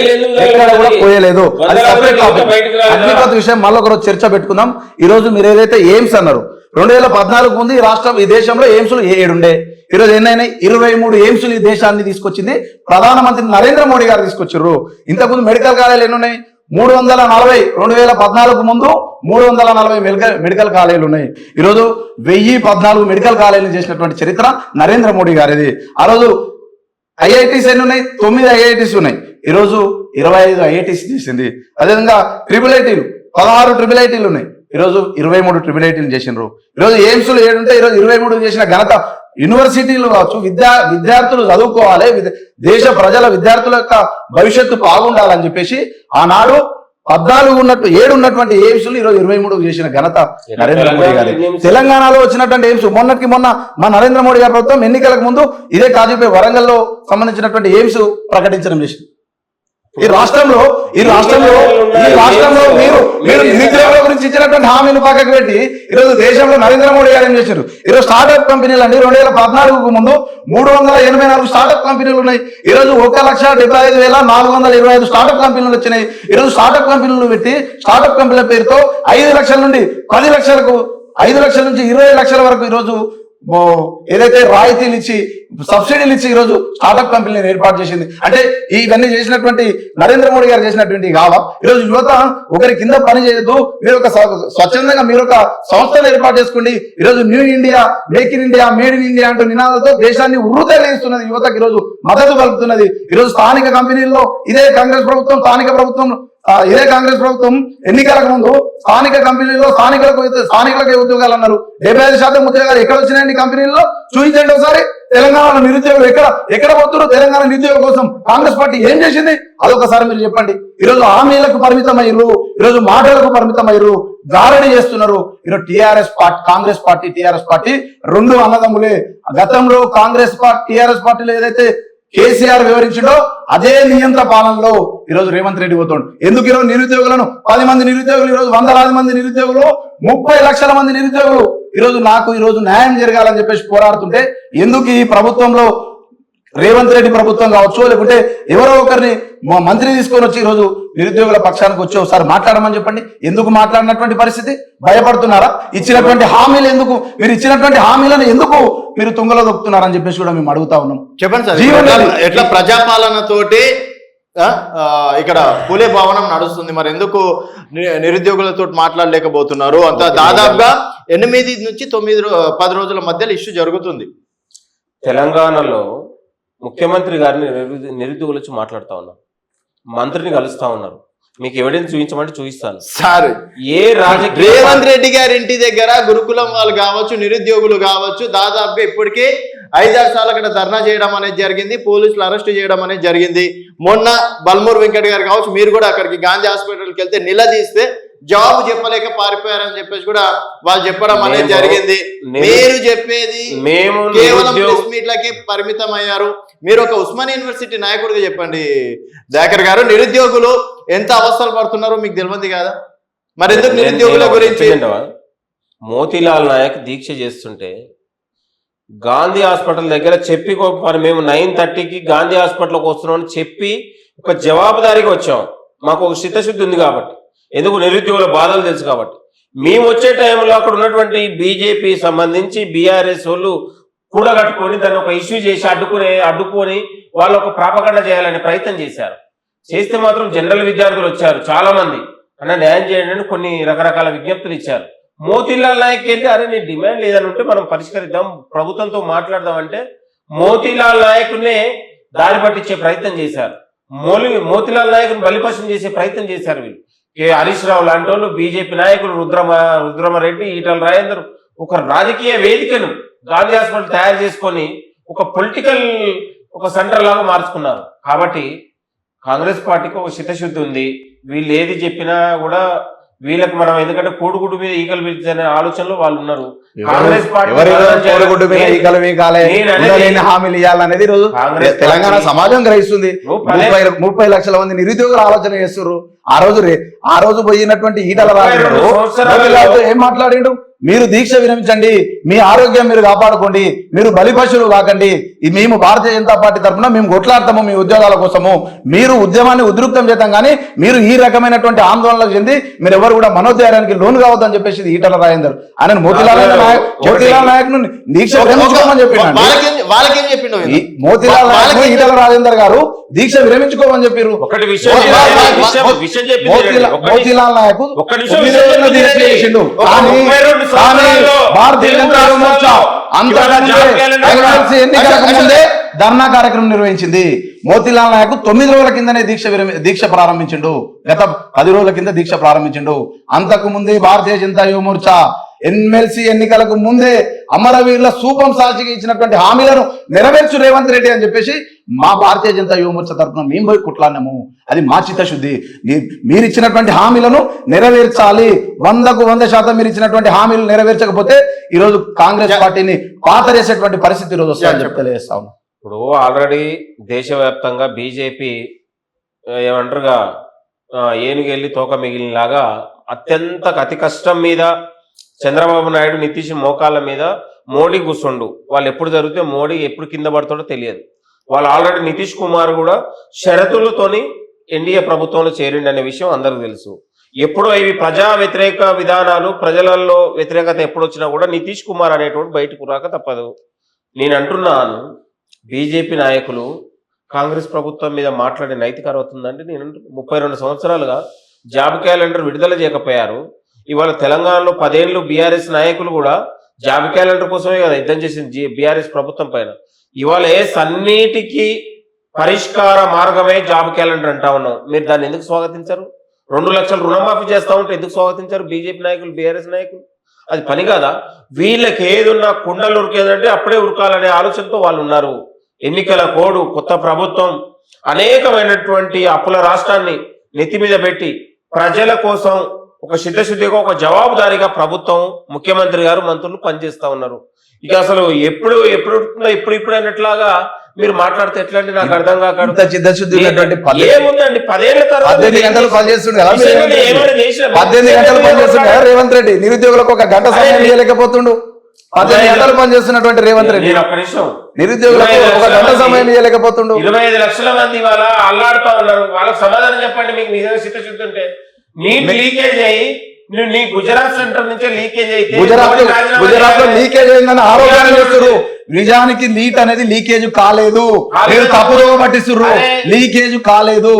ఎక్కడ కూడా పోయలేదు. అగ్నిపథ్ విషయం మళ్ళీ ఒకరోజు చర్చ పెట్టుకుందాం. ఈ రోజు మీరు ఏదైతే ఎయిమ్స్ అన్నారు, 2014 ముందు ఈ దేశంలో ఎయిమ్స్లు 7 ఉండే. ఈరోజు ఎన్నైనా 23 ఎయిమ్స్లు ఈ దేశాన్ని తీసుకొచ్చింది ప్రధానమంత్రి నరేంద్ర మోడీ గారు తీసుకొచ్చారు. ఇంతకుముందు మెడికల్ కాలేజీలు ఎన్ని ఉన్నాయి? 340. 2014 ముందు 340 మెడికల్ కాలేజీలు ఉన్నాయి. ఈరోజు 1014 మెడికల్ కాలేజీలు చేసినటువంటి చరిత్ర నరేంద్ర మోడీ గారిది. ఆ రోజు ఐఐటీస్ ఎన్ని ఉన్నాయి? 9 ఐఐటీస్ ఉన్నాయి. ఈరోజు 25 ఐఐటీస్ చేసింది. అదేవిధంగా ట్రిపుల్ 16 ఐఐటీలు ఉన్నాయి. ఈరోజు 23 ఐఐటీలు చేసినారు. ఈరోజు ఎయిమ్స్లు 7 ఉంటే ఈరోజు 23 చేసిన ఘనత యూనివర్సిటీలు కావచ్చు. విద్యార్థులు చదువుకోవాలి, దేశ ప్రజల విద్యార్థుల యొక్క భవిష్యత్తు బాగుండాలని చెప్పేసి ఆనాడు 7 ఉన్నటువంటి ఎయిమ్స్లు ఈరోజు 23 చేసిన ఘనత నరేంద్ర మోడీ గారి. తెలంగాణలో వచ్చినటువంటి ఎయిమ్స్ మొన్న మా నరేంద్ర మోడీ గారి ప్రభుత్వం ఎన్నికలకు ముందు ఇదే కాజీపేట వరంగల్లో సంబంధించినటువంటి ఎయిమ్స్ ప్రకటించడం చేసింది. ఈ రాష్ట్రంలో మీరు నిరుద్యోగుల గురించి ఇచ్చినటువంటి హామీలు పక్కకు పెట్టి ఈరోజు దేశంలో నరేంద్ర మోడీ గారు ఏం చేశారు? ఈరోజు స్టార్ట్అప్ కంపెనీలు అండి 2014 ముందు 384 స్టార్ట్అప్ కంపెనీలు ఉన్నాయి. ఈరోజు 1,75,425 స్టార్ట్అప్ కంపెనీలు వచ్చినాయి. ఈరోజు స్టార్ట్అప్ కంపెనీలు పెట్టి స్టార్ట్అప్ కంపెనీల పేరుతో 5 లక్షల నుండి 10 లక్షలకు, 5 లక్షల నుంచి 20 లక్షల వరకు ఈరోజు ఏదైతే రాయితీలు ఇచ్చి సబ్సిడీలు ఇచ్చి ఈరోజు స్టార్ట్అప్ కంపెనీలను ఏర్పాటు చేసింది. అంటే ఇవన్నీ చేసినటువంటి నరేంద్ర మోడీ గారు చేసినటువంటి కావా? ఈరోజు యువత ఒకరి కింద పని చేయొద్దు, మీరు ఒక స్వచ్ఛందంగా మీరు ఒక సంస్థను ఏర్పాటు చేసుకోండి. ఈరోజు new India, make in India, made in India అంటూ నినాదాలతో దేశాన్ని ఉర్రూతేస్తున్నది యువతకు ఈరోజు మద్దతు పలుకుతున్నది. ఈరోజు స్థానిక కంపెనీల్లో ఇదే కాంగ్రెస్ ప్రభుత్వం, ఇదే కాంగ్రెస్ ప్రభుత్వం ఎన్నికలకు ముందు స్థానిక కంపెనీల్లో స్థానికులకే ఉద్యోగాలు అన్నారు. 75% ఉద్యోగాలు ఎక్కడ వచ్చినాయండి కంపెనీల్లో? చూపించండి ఒకసారి. తెలంగాణలో నిరుద్యోగులు ఎక్కడ పోతున్నారు? తెలంగాణ నిరుద్యోగం కోసం కాంగ్రెస్ పార్టీ ఏం చేసింది? అదొకసారి మీరు చెప్పండి. ఈరోజు హామీలకు పరిమితమయ్యారు, ఈరోజు మాటలకు పరిమితమయ్యారు, గారడి చేస్తున్నారు. ఈరోజు కాంగ్రెస్ పార్టీ టీఆర్ఎస్ పార్టీ 2 అన్నదమ్ములే. గతంలో టీఆర్ఎస్ పార్టీలో ఏదైతే కేసీఆర్ వివరించిండో అదే నియంత్రణ పాలనలో ఈరోజు రేవంత్ రెడ్డి పోతాడు. ఎందుకు ఈరోజు నిరుద్యోగులను 10 మంది నిరుద్యోగులు, ఈరోజు 100,000 మంది నిరుద్యోగులు, 30 లక్షల మంది నిరుద్యోగులు ఈరోజు న్యాయం జరగాలని చెప్పేసి పోరాడుతుంటే ఎందుకు ఈ ప్రభుత్వంలో రేవంత్ రెడ్డి ప్రభుత్వం కావచ్చు, లేకుంటే ఎవరో ఒకరిని మా మంత్రి తీసుకొని వచ్చి ఈరోజు నిరుద్యోగుల పక్షానికి వచ్చి ఒకసారి మాట్లాడమని చెప్పండి. ఎందుకు మాట్లాడినటువంటి పరిస్థితి? భయపడుతున్నారా? ఇచ్చినటువంటి హామీలు ఎందుకు, మీరు ఇచ్చినటువంటి హామీలను ఎందుకు మీరు తుంగలో దొక్కుతున్నారని చెప్పేసి కూడా మేము అడుగుతా ఉన్నాం. చెప్పండి సార్, ఎట్లా ప్రజాపాలనతోటి ఇక్కడ పూలే భవనం నడుస్తుంది, మరి ఎందుకు నిరుద్యోగులతో మాట్లాడలేకపోతున్నారు? అంత దాదాపుగా 8 నుంచి 10 రోజుల మధ్యలో ఇష్యూ జరుగుతుంది. తెలంగాణలో ముఖ్యమంత్రి గారిని నిరుద్యోగులు వచ్చి మాట్లాడుతా ఉన్నారు, మంత్రిని కలుస్తా ఉన్నారు. మీకు ఎవిడెన్స్ చూపించమంటే చూపిస్తాను సార్. ఏ రాజకీయ రేవంత్ రెడ్డి గారి ఇంటి దగ్గర గురుకులం వాళ్ళు కావచ్చు, నిరుద్యోగులు కావచ్చు, దాదాపుగా ఇప్పటికే 5-6 సార్లు అక్కడ ధర్నా చేయడం అనేది జరిగింది, పోలీసులు అరెస్ట్ చేయడం అనేది జరిగింది. మొన్న బల్మూర్ వెంకట్ గారు కావచ్చు, మీరు కూడా అక్కడికి గాంధీ హాస్పిటల్కి వెళ్తే నిలదీస్తే జవాబు చెప్పలేక పారిపోయారని చెప్పేసి కూడా వాళ్ళు చెప్పడం అనేది జరిగింది. మీరు చెప్పేది మేము కేవలం ప్రెస్ మీట్లకే పరిమితం అయ్యారు. మీరు ఒక ఉస్మానియా యూనివర్సిటీ నాయకుడిగా చెప్పండి దయాకర్ గారు, నిరుద్యోగులు ఎంత అవస్థలు పడుతున్నారో మీకు తెలియదు కదా, మరి ఎందుకు నిరుద్యోగుల గురించి? మోతీలాల్ నాయక్ దీక్ష చేస్తుంటే గాంధీ హాస్పిటల్ దగ్గర చెప్పి మరి మేము 9:30కి గాంధీ హాస్పిటల్కి వస్తున్నామని చెప్పి ఒక జవాబుదారీగా వచ్చాం. మాకు ఒక చిత్తశుద్ధి ఉంది కాబట్టి, ఎందుకు నిరుద్యోగుల బాధలు తెలుసు కాబట్టి. మేము వచ్చే టైంలో అక్కడ ఉన్నటువంటి బీజేపీ సంబంధించి బీఆర్ఎస్ వాళ్ళు కూడగట్టుకొని దాన్ని ఒక ఇష్యూ చేసి అడ్డుకొని వాళ్ళు ఒక ప్రాపగండ చేయాలనే ప్రయత్నం చేశారు. చేస్తే మాత్రం జనరల్ విద్యార్థులు వచ్చారు చాలా మంది, అన్న న్యాయం చేయండి అని కొన్ని రకరకాల విజ్ఞప్తులు ఇచ్చారు. మోతీలాల్ నాయక్ ఏంటి, అరే నీ డిమాండ్ లేదని ఉంటే మనం పరిష్కరిద్దాం, ప్రభుత్వంతో మాట్లాడదాం అంటే మోతీలాల్ నాయకునే దారి పట్టించే ప్రయత్నం చేశారు. మోతీలాల్ నాయకుని బలిపశం చేసే ప్రయత్నం చేశారు వీళ్ళు. హరీష్ రావు లాంటి వాళ్ళు, బీజేపీ నాయకులు రుద్రమరెడ్డి, ఈటల రాజేందర్ ఒక రాజకీయ వేదికను గాంధీ హాస్పిటల్ తయారు చేసుకొని ఒక పొలిటికల్ ఒక సెంటర్ లాగా మార్చుకున్నారు. కాబట్టి కాంగ్రెస్ పార్టీకి ఒక చిత్తశుద్ధి ఉంది. వీళ్ళు ఏది చెప్పినా కూడా వీళ్ళకి మనం, ఎందుకంటే కోడిగుడ్డు మీద ఈకలు పిలిచే ఆలోచనలో వాళ్ళు ఉన్నారు. కాంగ్రెస్ పార్టీ హామీలు ఇవ్వాలనేది ఈరోజు తెలంగాణ సమాజం గ్రహిస్తుంది. 30 లక్షల మంది నిరుద్యోగులు ఆలోచన చేస్తున్నారు. ఆ రోజు పోయినటువంటి ఈటల రాజు ఏం మాట్లాడిండు? మీరు దీక్ష విరమించండి, మీ ఆరోగ్యం మీరు కాపాడుకోండి, మీరు బలిపశువులు కాకండి, మేము భారతీయ జనతా పార్టీ తరఫున మేము కొట్లాడతాము మీ ఉద్యోగాల కోసము, మీరు ఉద్యమాన్ని ఉధృతం చేద్దాం, కానీ మీరు ఈ రకమైనటువంటి ఆందోళనలకు చెంది మీరు ఎవరు కూడా మనోధైర్యానికి లోను కావద్దని చెప్పేసి ఈటల రాజేందర్ ఆయన మోతీలాల్ నాయక్ దీక్ష విరమించుకోమని చెప్పిండు. మోతీలాల్ నాయక్ ఈటల రాజేందర్ గారు దీక్ష విరమించుకోమని చెప్పారు. మోతీలాల్ నాయక్ భారతీయ జనతా మోర్చా ఎన్నికలకు ముందే ధర్నా కార్యక్రమం నిర్వహించింది. మోతీలాల్ నాయక్ 9 రోజుల కిందనే దీక్ష ప్రారంభించిండు. గత 10 రోజుల కింద దీక్ష ప్రారంభించిండు. అంతకు ముందే భారతీయ జనతా యువ మోర్చా ఎమ్మెల్సీ ఎన్నికలకు ముందే అమరవీరుల సూపం సాక్షిగా ఇచ్చినటువంటి హామీలను నెరవేర్చు రేవంత్ రెడ్డి అని చెప్పేసి మా భారతీయ జనతా యువ మోర్చా తరఫున మేము పోయి కొట్లాడినాము. అది మా చిత్తశుద్ధి. మీరు ఇచ్చినటువంటి హామీలను నెరవేర్చాలి. 100కు 100% మీరు ఇచ్చినటువంటి హామీలు నెరవేర్చకపోతే ఈరోజు కాంగ్రెస్ పార్టీని పాతరేసేటువంటి పరిస్థితి ఈరోజు వస్తుందని చెప్పి తెలియజేస్తా ఉన్నాం. ఇప్పుడు ఆల్రెడీ దేశవ్యాప్తంగా బీజేపీ ఏమంటారుగా ఏనుగెళ్ళి తోక మిగిలినలాగా అతి కష్టం మీద చంద్రబాబు నాయుడు, నితీష్ మోకాళ్ళ మీద మోడీ కూర్చుండు. వాళ్ళు ఎప్పుడు జరిగితే మోడీ ఎప్పుడు కింద పడతాడో తెలియదు. వాళ్ళు ఆల్రెడీ నితీష్ కుమార్ కూడా షరతులతోని ఎన్డీఏ ప్రభుత్వంలో చేరిండి అనే విషయం అందరికీ తెలుసు. ఎప్పుడో ఇవి ప్రజా వ్యతిరేక విధానాలు, ప్రజలలో వ్యతిరేకత ఎప్పుడు వచ్చినా కూడా నితీష్ కుమార్ అనేటువంటి బయటకు రాక తప్పదు. నేను అంటున్నాను, బీజేపీ నాయకులు కాంగ్రెస్ ప్రభుత్వం మీద మాట్లాడే నైతిక అర్హత ఉందంటే నేను 32 సంవత్సరాలుగా జాబ్ క్యాలెండర్ విడుదల చేయకపోయారు. ఇవాళ తెలంగాణలో 10 ఏళ్ళు బీఆర్ఎస్ నాయకులు కూడా జాబ్ క్యాలెండర్ కోసమే కదా యుద్ధం చేసింది బీఆర్ఎస్ ప్రభుత్వం పైన. ఇవాళ అన్నిటికీ పరిష్కార మార్గమే జాబ్ క్యాలెండర్ అంటా ఉన్నాం. మీరు దాన్ని ఎందుకు స్వాగతించారు? 2 లక్షలు రుణమాఫీ చేస్తా ఉంటే ఎందుకు స్వాగతించారు బీజేపీ నాయకులు, బీఆర్ఎస్ నాయకులు? అది పని కాదా? వీళ్ళకి ఏదున్నా కుండలు ఉరికేదంటే అప్పుడే ఉరకాలనే ఆలోచనతో వాళ్ళు ఉన్నారు. ఎన్నికల కోడ్, కొత్త ప్రభుత్వం, అనేకమైనటువంటి అప్పుల రాష్ట్రాన్ని నెత్తి మీద పెట్టి ప్రజల కోసం ఒక సిద్ధశుద్ధిగా, ఒక జవాబుదారీగా ప్రభుత్వం, ముఖ్యమంత్రి గారు, మంత్రులు పనిచేస్తా ఉన్నారు. ఇక అసలు ఎప్పుడు అయినట్లాగా మీరు మాట్లాడితే ఎట్లా అంటే నాకు అర్థం కాక ఏముందండి. 10 ఏళ్ల తర్వాత 18 గంటలు పనిచేస్తుండే కదా 18 గంటలు పనిచేస్తుండే రేవంత్ రెడ్డి. నిరుద్యోగులకు 1 గంట సమయం ఇవ్వలేకపోతుండు. 15 గంటలు పనిచేస్తున్నటువంటి రేవంత్ రెడ్డి నేను ఒక్క నిమిషం నిరుద్యోగులకు 1 గంట సమయం ఇవ్వలేకపోతుండు. 25 లక్షల మంది వాళ్ళ అల్లాడుతా ఉన్నారు. వాళ్ళకి సమాధానం చెప్పండి. మీకు నిజంగా చిత్తశుద్ధి ఉంటే నీట్ లీకేజ్ అయ్యి నీ గుజరాత్ సెంటర్ నుంచే లీకేజ్ అయితే గుజరాత్ లో లీకేజ్ అయిందని ఆరోపణ చేస్తున్నారు. నిజానికి నీట్ అనేది లీకేజ్ కాలేదు. మీరు తప్పుదో పట్టిస్తున్నారు. లీకేజ్ కాలేదు.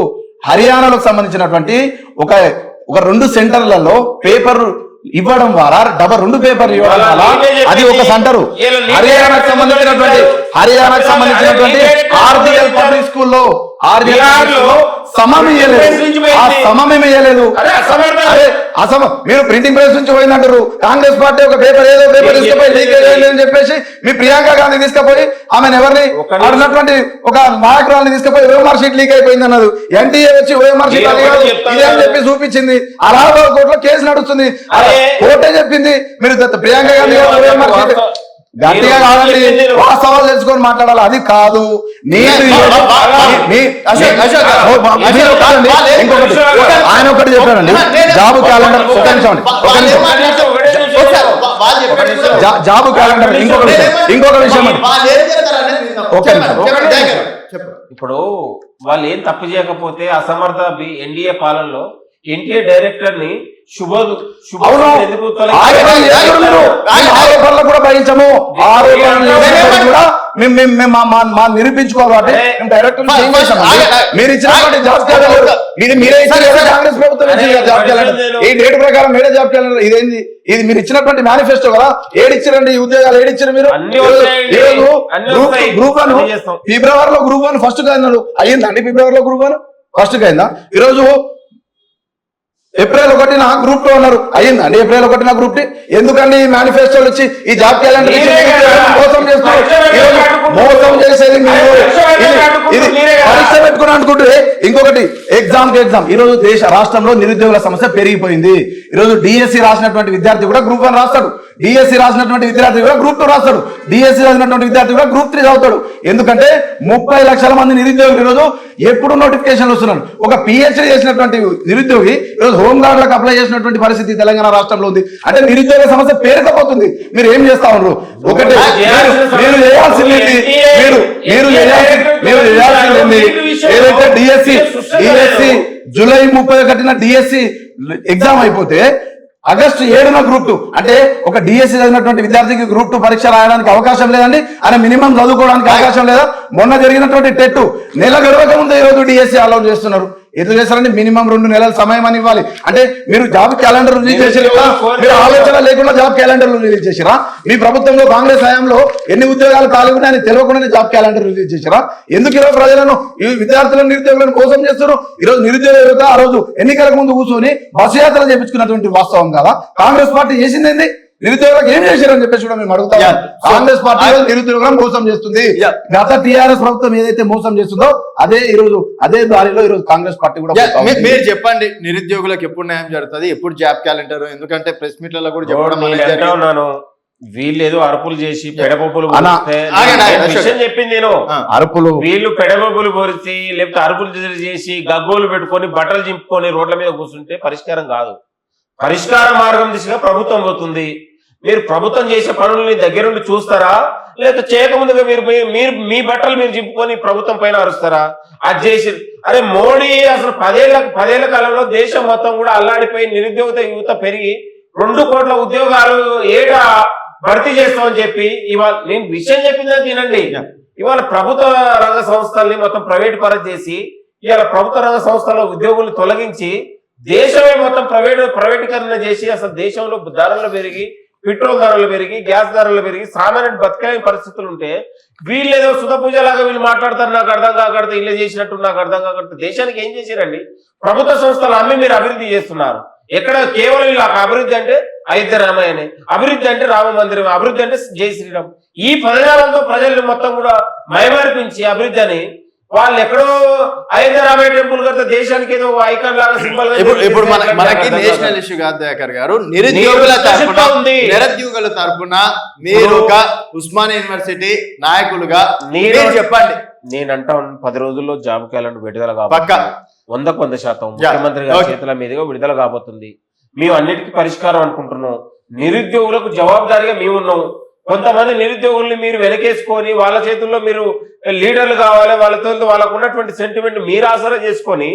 హర్యానాలకు సంబంధించినటువంటి ఒక 2 సెంటర్లలో పేపర్ ఇవ్వడం ద్వారా 2 పేపర్లు ఇవ్వడం వల్ల అది ఒక సెంటరు. హర్యానాకు సంబంధించినటువంటి ఆర్డిఎల్ పబ్లిక్ స్కూల్లో సమయం ఇయ్యలేదు. మీరు ప్రింటింగ్ ప్రెస్ నుంచి పోయిందంటారు. కాంగ్రెస్ పార్టీ ఒక పేపర్ ఏదో పేపర్ తీసుకుపోయి లీకేజ్ అయ్యిందని చెప్పేసి మీ ప్రియాంక గాంధీ తీసుకుపోయి ఆమెను ఎవరిని అడిగినటువంటి ఒక నాయకురాలని తీసుకుపోయి ఓఎంఆర్ షీట్ లీక్ అయిపోయింది అన్నారు. ఎన్టీఏ వచ్చి ఓఎంఆర్ షీట్ ఇదే అని చెప్పి చూపించింది. అలహాబాద్ కోర్టులో కేసు నడుస్తుంది. కోర్టే చెప్పింది మీరు ప్రియాంక గాంధీ ఓఎంఆర్ షీట్ గట్టిగా కాదండి, వాస్తవాలు తెలుసుకొని మాట్లాడాలి. అది కాదు. ఆయన ఒకటి చెప్పారండి, జాబ్ క్యాలెండర్ జాబ్ క్యాలెండర్ ఇంకొక విషయం ఇప్పుడు వాళ్ళు ఏం తప్పు చేయకపోతే అసమర్థ ఎన్డీఏ పాలనలో ఎన్టీఏ డైరెక్టర్ ని ఆరోపణలు కూడా భరించము. నిరూపించుకోవాలి. మీరు ఇచ్చినటువంటి జాబ్ క్యాలెండర్ మీరే ఇచ్చారు. కాంగ్రెస్ ప్రభుత్వం జాబ్ క్యాలెండర్ ఈ డేట్ ప్రకారం మీరే జాబ్ క్యాలెండర్ ఇదేంది? ఇది మీరు ఇచ్చినటువంటి మేనిఫెస్టో కదా. ఏడిచ్చారండి ఈ ఉద్యోగాలు? ఏడిచ్చారు మీరు? గ్రూప్ 1 ఫిబ్రవరిలో గ్రూప్ 1 ఫస్ట్ అన్నారు. అయ్యిందండి ఫిబ్రవరిలో గ్రూప్ 1 ఫస్ట్ అయిందా? ఈరోజు ఏప్రిల్ 1న గ్రూప్ 2 అన్నారు. అయ్యిందండి ఏప్రిల్ 1న గ్రూప్ 2? ఎందుకండి ఈ మేనిఫెస్టోలు వచ్చి ఈ జాబ్ క్యాలెండర్ మోసం చేస్తారు? మోసం చేసేది మీరు. ఇది పరీక్ష పెట్టుకుని అనుకుంటే ఇంకొకటి ఎగ్జామ్ ఈ రోజు రాష్ట్రంలో నిరుద్యోగుల సమస్య పెరిగిపోయింది. ఈ రోజు డిఎస్సి రాసినటువంటి విద్యార్థి కూడా గ్రూప్ 1 రాస్తాడు. డిఎస్సి రాసినటువంటి విద్యార్థి కూడా గ్రూప్ 2 రాస్తాడు. డిఎస్సి రాసినటువంటి విద్యార్థి కూడా గ్రూప్ 3 చదువుతాడు. ఎందుకంటే 30 లక్షల మంది నిరుద్యోగులు ఈరోజు ఎప్పుడు నోటిఫికేషన్లు వస్తున్నారు. ఒక పిహెచ్డి చేసినటువంటి నిరుద్యోగి ఈరోజు హోంగార్డులకు అప్లై చేసినటువంటి పరిస్థితి తెలంగాణ రాష్ట్రంలో ఉంది. అంటే నిరుద్యోగ సమస్య పేరుకపోతుంది. మీరు ఏం చేస్తా ఉన్నారు? ఒకటి మీరు చేయాల్సింది ఏదైతే డిఎస్సి జూలై 31న డిఎస్సి ఎగ్జామ్ అయిపోతే ఆగస్టు 7న గ్రూప్ 2 అంటే ఒక డిఎస్సి చదివినటువంటి విద్యార్థికి గ్రూప్ 2 పరీక్ష రాయడానికి అవకాశం లేదండి. ఆయన మినిమం చదువుకోవడానికి అవకాశం లేదా? మొన్న జరిగినటువంటి టెట్ నెల గడవక ముందు ఈ రోజు డిఎస్సి అలౌ చేస్తున్నారు. ఎట్లా చేస్తారంటే మినిమం 2 నెలల సమయం అని ఇవ్వాలి. అంటే మీరు జాబ్ క్యాలెండర్ రిలీజ్ చేసిరా? మీరు ఆలోచన లేకుండా జాబ్ క్యాలెండర్ రిలీజ్ చేసిరా? మీ ప్రభుత్వంలో కాంగ్రెస్ హయాంలో ఎన్ని ఉద్యోగాలు ఖాళీ ఉన్నాయని తెలియకుండానే జాబ్ క్యాలెండర్ రిలీజ్ చేసిరా? ఎందుకు ఈరోజు ప్రజలను ఈ విద్యార్థులను నిరుద్యోగులను మోసం చేస్తారు? ఈ రోజు నిరుద్యోగ యువత ఆ రోజు ఎన్నికలకు ముందు కూర్చొని బస్సు యాత్ర చేపించుకున్నటువంటి వాస్తవం కదా. కాంగ్రెస్ పార్టీ చేసింది నిరుద్యోగులకు ఏం చేశారని చెప్పేసి కూడా మేము అడుగుతాం. కాంగ్రెస్ పార్టీ నిరుద్యోగులను మోసం చేస్తుంది. గత టీఆర్ఎస్ ప్రభుత్వం ఏదైతే మోసం చేస్తుందో అదే దారిలో ఈరోజు కాంగ్రెస్ పార్టీ కూడా. మీరు చెప్పండి, నిరుద్యోగులకు ఎప్పుడు న్యాయం జరుగుతుంది? ఎప్పుడు జాబ్ క్యాలెండర్? ఎందుకంటే ప్రెస్ మీట్లలో కూడా చెప్పడం వీళ్ళు ఏదో అరుపులు చేసి పెడబొబ్బులు చెప్పింది నేను. అరుపులు వీళ్ళు పెడబొబ్బులు పొరిచి లేకపోతే అరుపులు చేసి గగ్గోలు పెట్టుకొని బట్టలు చింపుకొని రోడ్ల మీద కూర్చుంటే పరిష్కారం కాదు. పరిష్కార మార్గం దిశగా ప్రభుత్వం పోతుంది. మీరు ప్రభుత్వం చేసే పనులని దగ్గరుండి చూస్తారా? లేకపోతే చేయకముందుగా మీరు మీ బట్టలు మీరు చింపుకొని ప్రభుత్వం పైన అరుస్తారా? అది చేసి అరే మోడీ అసలు 10 ఏళ్ల కాలంలో దేశం మొత్తం కూడా అల్లాడిపోయి నిరుద్యోగ యువత పెరిగి 2 కోట్ల ఉద్యోగాలు ఏటా భర్తీ చేస్తామని చెప్పి ఇవాళ నేను విషయం చెప్పింది తినండి. ఇవాళ ప్రభుత్వ రంగ సంస్థల్ని మొత్తం ప్రైవేట్ పరం చేసి ఇవాళ ప్రభుత్వ రంగ సంస్థల ఉద్యోగులు తొలగించి దేశమే మొత్తం ప్రైవేటీకరణ చేసి అసలు దేశంలో ధరలు పెరిగి పెట్రోల్ ధరలు పెరిగి గ్యాస్ ధరలు పెరిగి సామాన్య బతకలేని పరిస్థితులు ఉంటే వీళ్ళు ఏదో సుధ పూజలాగా వీళ్ళు మాట్లాడతారు. నాకు అర్థం కాకూడదు ఇల్లు చేసినట్టు నాకు అర్థం కాకూడదు. దేశానికి ఏం చేశారండి? ప్రభుత్వ సంస్థలు అమ్మి మీరు అభివృద్ధి చేస్తున్నారు. ఎక్కడ కేవలం ఇలా అభివృద్ధి అంటే అయోధ్య రామాయణే, అభివృద్ధి అంటే రామ మందిరం, అభివృద్ధి అంటే జై శ్రీరామ్. ఈ పదజాలంతో ప్రజల్ని మొత్తం కూడా మైమరిపించి అభివృద్ధి అని వాళ్ళు ఎక్కడో అయోధ్య రామయ్య టెంపుల్ కడితే దేశానికి ఏదో ఐకాన్ లాగా సింబల్. ఇప్పుడు మనకి నేషనల్ ఇష్యూ కాదు దయాకర్ గారు. నిరుద్యోగుల తరఫున మీరు ఉస్మానియా యూనివర్సిటీ నాయకులుగా చెప్పండి. నేనంటా 10 రోజుల్లో జాబ్ క్యాలెండర్ విడుదల కాబట్టి 100% ముఖ్యమంత్రి గారి చేతుల మీదుగా విడుదల కాబోతుంది. మేము అన్నిటికీ పరిష్కారం అనుకుంటున్నాం. నిరుద్యోగులకు జవాబుదారీగా మేము ఉన్నాం. కొంతమంది నిరుద్యోగుల్ని మీరు వెనకేసుకొని వాళ్ళ చేతుల్లో మీరు లీడర్లు కావాలి, వాళ్ళతో వాళ్ళకు ఉన్నటువంటి సెంటిమెంట్ మీరు ఆసరా చేసుకొని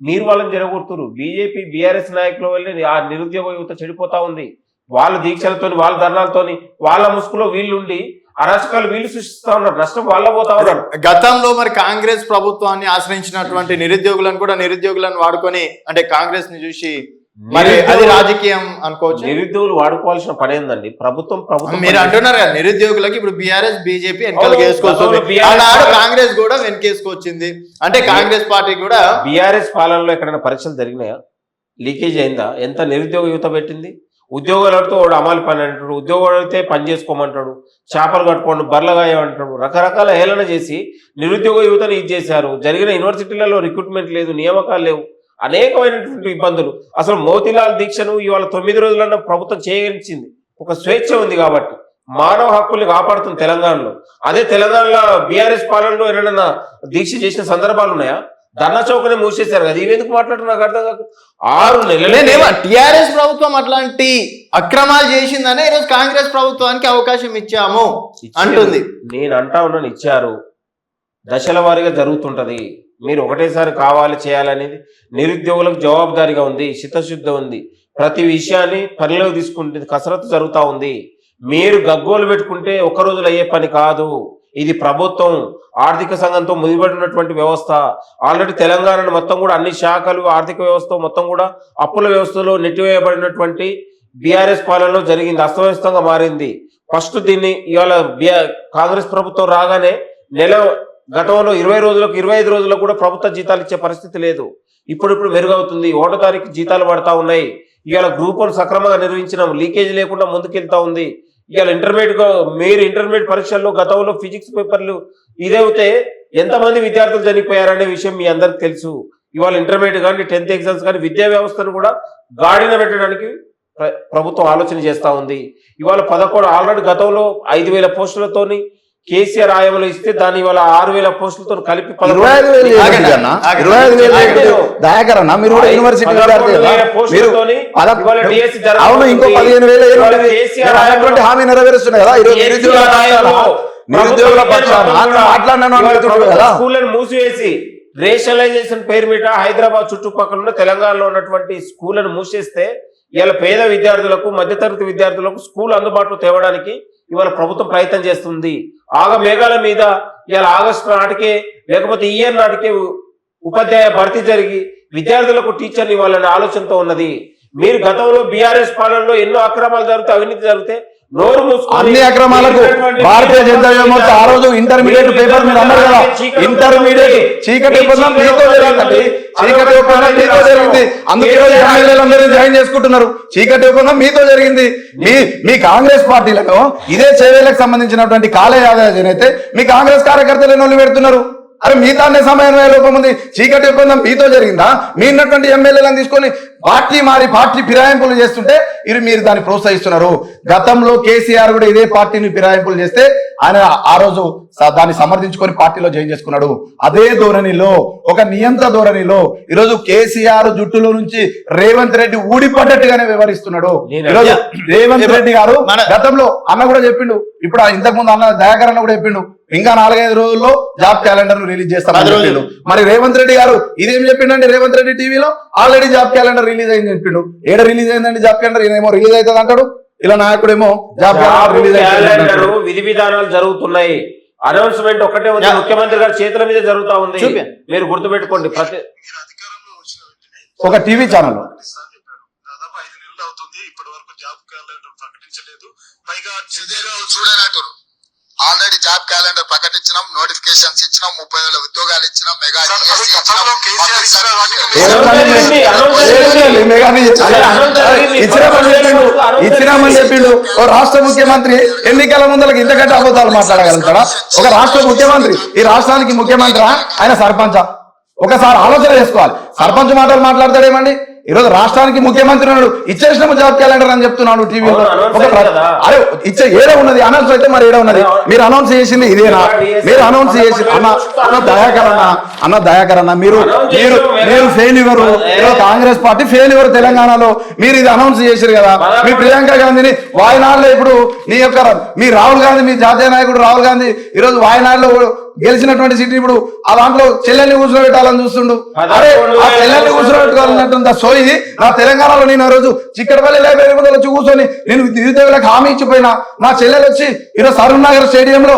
మీరు వాళ్ళని జరగొడుతున్నారు. బీజేపీ బీఆర్ఎస్ నాయకుల వల్లే ఆ నిరుద్యోగ యువత చెడిపోతా ఉంది. వాళ్ళ దీక్షలతోని, వాళ్ళ ధర్నాలతోని, వాళ్ళ ముసుగులో వీళ్ళుండి అరాచకాలు వీళ్ళు సృష్టిస్తా ఉన్నారు. నష్టం వాళ్ళ పోతా ఉన్నారు. గతంలో మరి కాంగ్రెస్ ప్రభుత్వాన్ని ఆశ్రయించినటువంటి నిరుద్యోగులను కూడా నిరుద్యోగులను వాడుకొని, అంటే కాంగ్రెస్ ని చూసి మరి అది రాజకీయం అనుకోవచ్చు. నిరుద్యోగులు వాడుకోవాల్సిన పని ఏందండి? ప్రభుత్వం మీరు అంటున్నారు కదా, నిరుద్యోగులకి ఇప్పుడు బీఆర్ఎస్ బీజేపీ వెనకాల వేసుకొస్తుంది, ఆనాడు కాంగ్రెస్ కూడా వెనకేసుకొచ్చింది. అంటే కాంగ్రెస్ పార్టీ కూడా బీఆర్ఎస్ పాలనలో ఎక్కడైనా పరీక్షలు జరిగినాయా? లీకేజ్ అయిందా? ఎంత నిరుద్యోగ యువత పెట్టింది? ఉద్యోగాలతో వాడు అమలు పని అంటాడు, ఉద్యోగాలు అయితే పని చేసుకోమంటాడు, చేపలు కట్టుకోండి, బర్లగాయ అంటాడు, రకరకాల హేళన చేసి నిరుద్యోగ యువతను ఇది చేశారు. జరిగిన యూనివర్సిటీలలో రిక్రూట్మెంట్ లేదు, నియామకాలు లేవు, అనేకమైనటువంటి ఇబ్బందులు. అసలు మోతీలాల్ దీక్షను ఇవాళ 9 రోజులన్నా ప్రభుత్వం చేయగలిగించింది. ఒక స్వేచ్ఛ ఉంది కాబట్టి మానవ హక్కుల్ని కాపాడుతుంది తెలంగాణలో. అదే తెలంగాణలో బీఆర్ఎస్ పాలనలో ఏదైనా దీక్ష చేసిన సందర్భాలు ఉన్నాయా? ధర్నా చౌకనే మూసేశారు కదా. ఇవెందుకు మాట్లాడుతున్నా నాకు అర్థం కాదు. 6 నెలలు టిఆర్ఎస్ ప్రభుత్వం అట్లాంటి అక్రమాలు చేసిందనే ఈరోజు కాంగ్రెస్ ప్రభుత్వానికి అవకాశం ఇచ్చాము అంటుంది. నేను అంటా ఉన్నాను, ఇచ్చారు. దశల వారీగా జరుగుతుంటది. మీరు ఒకటేసారి కావాలి చేయాలనేది నిరుద్యోగులకు జవాబుదారీగా ఉంది, చిత్తశుద్ధి ఉంది. ప్రతి విషయాన్ని పరిలోకి తీసుకుంటే కసరత్తు జరుగుతూ ఉంది. మీరు గగ్గోలు పెట్టుకుంటే ఒక్క రోజులు అయ్యే పని కాదు. ఇది ప్రభుత్వం ఆర్థిక సంఘంతో ముడిపడినటువంటి వ్యవస్థ. ఆల్రెడీ తెలంగాణను మొత్తం కూడా అన్ని శాఖలు ఆర్థిక వ్యవస్థ మొత్తం కూడా అప్పుల వ్యవస్థలో నెట్టివేయబడినటువంటి బీఆర్ఎస్ పాలనలో జరిగింది, అస్తవ్యస్తంగా మారింది. ఫస్ట్ దీన్ని ఇవాళ కాంగ్రెస్ ప్రభుత్వం రాగానే గతంలో 20 రోజులకు 25 రోజులకు కూడా ప్రభుత్వ జీతాలు ఇచ్చే పరిస్థితి లేదు. ఇప్పుడు మెరుగవుతుంది. 1వ తారీఖు జీతాలు పడతా ఉన్నాయి. ఇవాళ గ్రూప్ 1 సక్రమంగా నిర్వహించినాం, లీకేజ్ లేకుండా ముందుకెళ్తా ఉంది. ఇవాళ ఇంటర్మీడియట్ పరీక్షల్లో గతంలో ఫిజిక్స్ పేపర్లు ఇదైతే ఎంతమంది విద్యార్థులు చనిపోయారనే విషయం మీ అందరికి తెలుసు. ఇవాళ ఇంటర్మీడియట్ కానీ 10th ఎగ్జామ్స్ కానీ విద్యా వ్యవస్థను కూడా గాడిన పెట్టడానికి ప్రభుత్వం ఆలోచన చేస్తా ఉంది. ఇవాళ 11 ఆల్రెడీ గతంలో 5,000 పోస్టులతోని కేసీఆర్ ఆయంలో ఇస్తే దాని ఇవాళ 6,000 పోస్టులతో కలిపి 15,000 హామీ నెరవేరుస్తున్నాయి కదా. స్కూళ్ళను మూసివేసి రేషనలైజేషన్ పేరు మీద హైదరాబాద్ చుట్టుపక్కల ఉన్న తెలంగాణలో ఉన్నటువంటి స్కూళ్లను మూసేస్తే ఇవాళ పేద విద్యార్థులకు, మధ్యతరగతి విద్యార్థులకు స్కూల్ అందుబాటులో తేవడానికి ఇవాళ ప్రభుత్వం ప్రయత్నం చేస్తుంది. మేఘాల మీద ఇవాళ ఆగస్టు నాటికే లేకపోతే ఈ ఇయర్ నాటికే ఉపాధ్యాయ భర్తీ జరిగి విద్యార్థులకు టీచర్లు ఇవ్వాలనే ఆలోచనతో ఉన్నది. మీరు గతంలో బీఆర్ఎస్ పాలనలో ఎన్నో అక్రమాలు జరిగితే, అవినీతి జరిగితే నోరు మూసుకొని అన్ని అక్రమాలకు భారతీయ జనతా పార్టీ ఆ రోజు ఇంటర్మీడియట్ పేపర్ మీరు అన్నారు కదా, ఇంటర్మీడియట్ చీకటి ఒప్పందం మీతో జరిగిందండి. చీకటి ఒప్పందం మీతో జరిగింది. అందుకే ఎమ్మెల్యేలందరూ జాయిన్ చేసుకుంటున్నారు. చీకటి ఒప్పందం మీతో జరిగింది. మీ కాంగ్రెస్ పార్టీలను ఇదే చర్యలకు సంబంధించినటువంటి కాలే యాదవ్ అయితే మీ కాంగ్రెస్ కార్యకర్తలను నొల్లి పెడుతున్నారు. అరే మీతానే సమన్వయ లోపం ఉంది. చీకటి ఒప్పందం మీతో జరిగిందా? మీ ఉన్నటువంటి ఎమ్మెల్యేలను తీసుకొని పార్టీ మారి పార్టీ ఫిరాయింపులు చేస్తుంటే మీరు దాన్ని ప్రోత్సహిస్తున్నారు. గతంలో కేసీఆర్ కూడా ఇదే పార్టీని ఫిరాయింపులు చేస్తే ఆయన ఆ రోజు దాన్ని సమర్థించుకొని పార్టీలో జాయిన్ చేసుకున్నాడు. అదే ధోరణిలో, ఒక నియంత్ర ధోరణిలో ఈరోజు కేసీఆర్ జుట్టులో నుంచి రేవంత్ రెడ్డి ఊడిపడ్డట్టుగానే వ్యవహరిస్తున్నాడు. ఈరోజు రేవంత్ రెడ్డి గారు గతంలో అన్న కూడా చెప్పిండు, ఇప్పుడు ఇంతకు ముందు అన్న దయాకర్ అన్న కూడా చెప్పిండు, ఇంకా 4-5 రోజుల్లో జాబ్ క్యాలెండర్ రిలీజ్ చేస్తామని చెప్పిండు. మరి రేవంత్ రెడ్డి గారు ఇదేం చెప్పిండండి? రేవంత్ రెడ్డి టీవీలో ఆల్రెడీ జాబ్ క్యాలెండర్ రిలీజ్ అయింది చెప్పిండు. ఏడ రిలీజ్ అయిందండి జాబ్ క్యాలెండర్? ఈయనేమో రిలీజ్ అవుతుంది అంటాడు, ఇలా నాయకుడేమో జాబ్ క్యాలెండర్ రిలీజ్ అయింది. విధి విధానాలు జరుగుతున్నాయి. అనౌన్స్మెంట్ ఒకటే ఉంది, ముఖ్యమంత్రి గారి చేతుల మీద జరుగుతా ఉంది. మీరు గుర్తుపెట్టుకోండి. ప్రతి ఒక టీవీ ఛానల్ దాదాపు 5 నెలలు అవుతుంది, ఇప్పటి వరకు జాబ్ క్యాలెండర్ ప్రకటించలేదు. పైగా చూడనట్టు ఆల్రెడీ జాబ్ క్యాలెండర్ ప్రకటించినాం, నోటిఫికేషన్స్ ఇచ్చినాం, 30,000 ఉద్యోగాలు ఇచ్చినాం, మెగా ఇచ్చినామని చెప్పిండు. ఓ రాష్ట్ర ముఖ్యమంత్రి ఎన్నికల ముందరకు ఇంతకంటే అబద్ధాలు మాట్లాడగలుగుతాడా? ఒక రాష్ట్ర ముఖ్యమంత్రి, ఈ రాష్ట్రానికి ముఖ్యమంత్రి ఆయన సర్పంచా? ఒకసారి ఆలోచన చేసుకోవాలి. సర్పంచ్ మాటలు మాట్లాడతాడేమండి? ఈరోజు రాష్ట్రానికి ముఖ్యమంత్రి ఉన్నాడు, ఇచ్చేసినాము జాబ్ క్యాలెండర్ అని చెప్తున్నాడు టీవీలో. అరే ఇచ్చే ఏడే ఉన్నది అనౌన్స్ అయితే మరి ఏడే ఉన్నది. మీరు అనౌన్స్ చేసింది ఇదేనా? మీరు అనౌన్స్ చేసి అన్న దయాకర్ అన్న మీరు ఫెయిల్ ఇవ్వరు. కాంగ్రెస్ పార్టీ ఫెయిల్ ఇవ్వరు తెలంగాణలో. మీరు ఇది అనౌన్స్ చేశారు కదా. మీ ప్రియాంక గాంధీని వాయనాడులో ఇప్పుడు మీ రాహుల్ గాంధీ, మీ జాతీయ నాయకుడు రాహుల్ గాంధీ ఈరోజు వాయనాడులో గెలిచినటువంటి సీట్ ఇప్పుడు ఆ దాంట్లో చెల్లెల్ని కూర్చోబెట్టాలని చూస్తుండు. అరే ఆ చెల్లెల్ని కూర్చోబెట్టుకోవాలన్నట్టు సోయి నా తెలంగాణలో నేను ఆ రోజు చిక్కడపల్లి లైబ్రరీ ముందు వచ్చి కూర్చొని నేను నిరుద్యోగులకు హామీ ఇచ్చిపోయినా. నా చెల్లెలు వచ్చి ఈరోజు సరూర్ నగర్ స్టేడియంలో